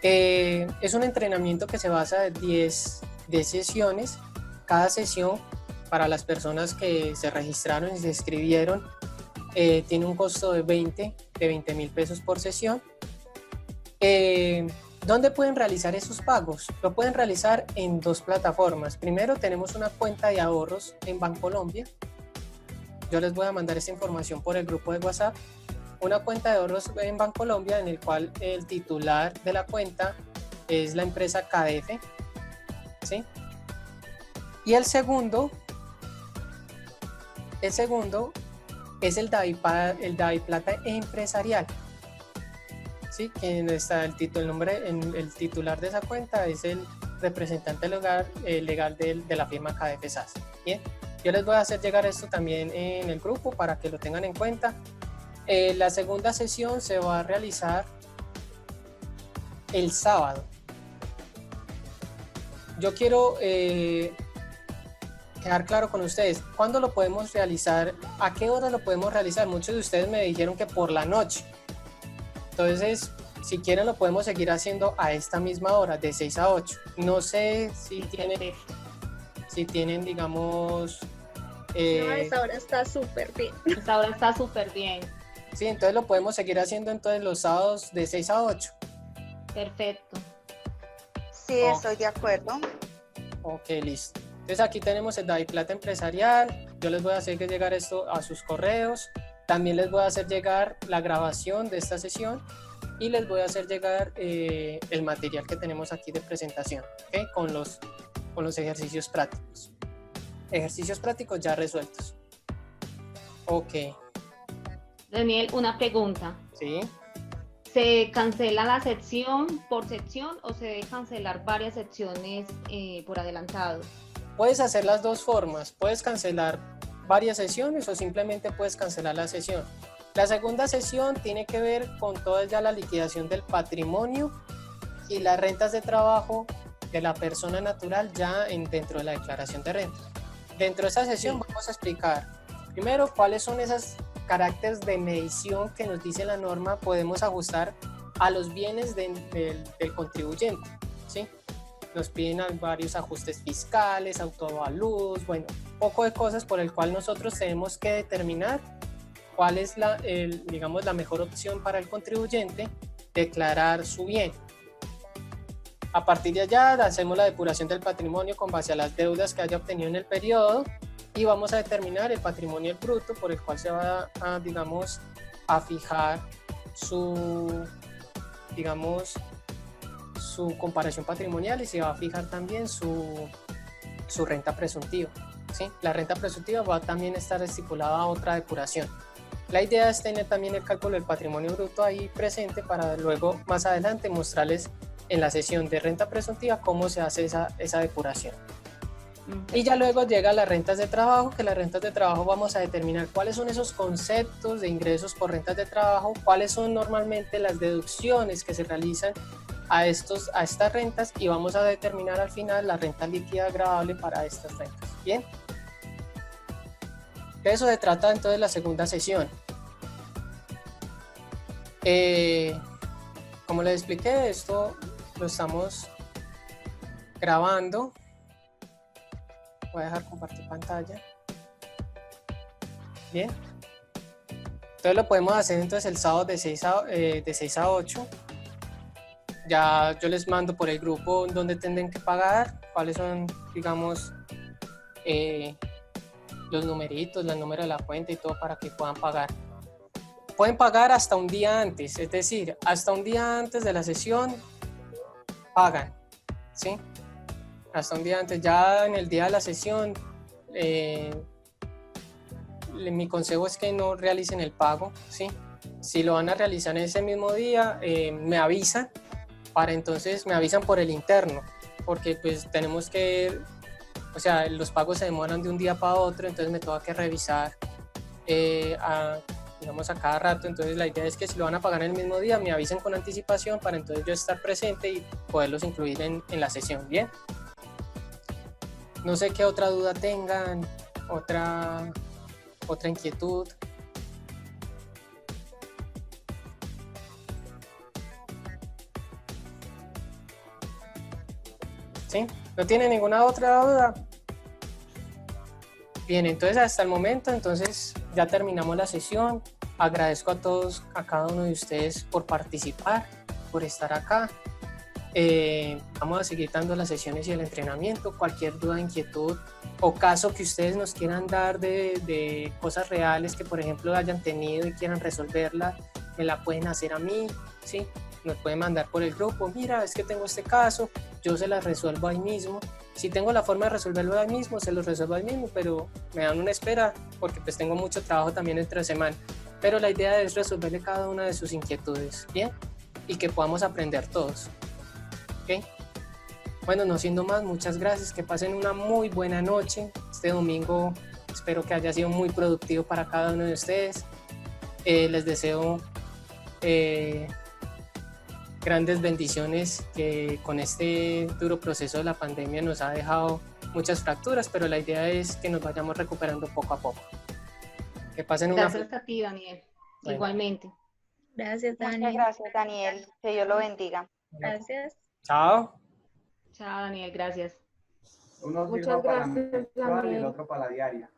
Es un entrenamiento que se basa en 10 sesiones. Cada sesión, para las personas que se registraron y se inscribieron, tiene un costo de 20.000 pesos por sesión. ¿Dónde pueden realizar esos pagos? Lo pueden realizar en 2 plataformas. Primero, tenemos una cuenta de ahorros en Bancolombia. Yo les voy a mandar esta información por el grupo de WhatsApp. Una cuenta de ahorros en Bancolombia, en el cual el titular de la cuenta es la empresa KDF, ¿sí? Y el segundo es el DAVI Plata Empresarial, ¿sí? Que está el titular de esa cuenta es el representante legal de la firma KDF SAS. Bien, yo les voy a hacer llegar esto también en el grupo para que lo tengan en cuenta. La segunda sesión se va a realizar el sábado. Yo quiero quedar claro con ustedes, ¿cuándo lo podemos realizar? ¿A qué hora lo podemos realizar? Muchos de ustedes me dijeron que por la noche. Entonces, si quieren lo podemos seguir haciendo a esta misma hora, de 6 a 8. No sé si tienen, digamos... No, esa hora está súper bien. Esa hora está súper bien. Sí, entonces lo podemos seguir haciendo entonces los sábados de 6 a 8. Perfecto. Sí, estoy de acuerdo. Ok, listo. Entonces aquí tenemos el DAVI Plata Empresarial. Yo les voy a hacer llegar esto a sus correos. También les voy a hacer llegar la grabación de esta sesión y les voy a hacer llegar el material que tenemos aquí de presentación, ¿okay? Con los ejercicios prácticos. Ejercicios prácticos ya resueltos. Ok. Daniel, una pregunta. Sí. ¿Se cancela la sección por sección o se debe cancelar varias secciones por adelantado? Puedes hacer las dos formas. Puedes cancelar varias sesiones o simplemente puedes cancelar la sesión. La segunda sesión tiene que ver con toda ya la liquidación del patrimonio y las rentas de trabajo de la persona natural ya dentro de la declaración de renta. Dentro de esa sesión vamos a explicar primero cuáles son esos caracteres de medición que nos dice la norma podemos ajustar a los bienes del contribuyente, ¿sí? Nos piden varios ajustes fiscales, autoavalúos, bueno, poco de cosas por el cual nosotros tenemos que determinar cuál es digamos, la mejor opción para el contribuyente declarar su bien. A partir de allá hacemos la depuración del patrimonio con base a las deudas que haya obtenido en el periodo y vamos a determinar el patrimonio bruto por el cual se va a, digamos, a fijar su, digamos, su comparación patrimonial y se va a fijar también su renta presuntiva, ¿sí? La renta presuntiva va a también estar estipulada a otra depuración. La idea es tener también el cálculo del patrimonio bruto ahí presente para luego más adelante mostrarles en la sesión de renta presuntiva cómo se hace esa depuración. Y ya luego llega las rentas de trabajo, que las rentas de trabajo vamos a determinar cuáles son esos conceptos de ingresos por rentas de trabajo, cuáles son normalmente las deducciones que se realizan a estas rentas y vamos a determinar al final la renta líquida agravable para estas rentas. Bien. De eso se trata entonces la segunda sesión. Como les expliqué, esto lo estamos grabando. Voy a dejar compartir pantalla. Bien. Entonces lo podemos hacer entonces el sábado de 6 a 8. Ya yo les mando por el grupo dónde tienen que pagar, cuáles son, digamos, los numeritos, el número de la cuenta y todo para que puedan pagar. Pueden pagar hasta un día antes, es decir, hasta un día antes de la sesión pagan, ¿sí? Hasta un día antes, ya en el día de la sesión, mi consejo es que no realicen el pago, ¿sí? Si lo van a realizar en ese mismo día, me avisan, me avisan por el interno, porque pues tenemos que, o sea, los pagos se demoran de un día para otro, entonces me toca que revisar digamos a cada rato, entonces la idea es que si lo van a pagar en el mismo día, me avisen con anticipación para entonces yo estar presente y poderlos incluir en la sesión, ¿bien? No sé qué otra duda tengan, otra inquietud. ¿Sí? ¿No tiene ninguna otra duda? Bien, entonces hasta el momento, entonces ya terminamos la sesión. Agradezco a todos, a cada uno de ustedes por participar, por estar acá. Vamos a seguir dando las sesiones y el entrenamiento. Cualquier duda, inquietud o caso que ustedes nos quieran dar de cosas reales que por ejemplo hayan tenido y quieran resolverla, me la pueden hacer a mí, ¿sí? Nos pueden mandar por el grupo, mira, es que tengo este caso, yo se las resuelvo ahí mismo. Si tengo la forma de resolverlo ahí mismo, se los resuelvo ahí mismo, pero me dan una espera porque pues tengo mucho trabajo también entre semana. Pero la idea es resolverle cada una de sus inquietudes, ¿bien? Y que podamos aprender todos. ¿Ok? Bueno, no siendo más, muchas gracias, que pasen una muy buena noche. Este domingo espero que haya sido muy productivo para cada uno de ustedes. Les deseo grandes bendiciones, que con este duro proceso de la pandemia nos ha dejado muchas fracturas, pero la idea es que nos vayamos recuperando poco a poco. Que pasen una... Gracias a ti, Daniel. Bueno. Igualmente. Gracias, Daniel. Muchas gracias, Daniel. Que Dios lo bendiga. Gracias. Chao. Chao, Daniel. Gracias. Uno Muchas gracias, para la mensual y el Daniel. otro para la diaria.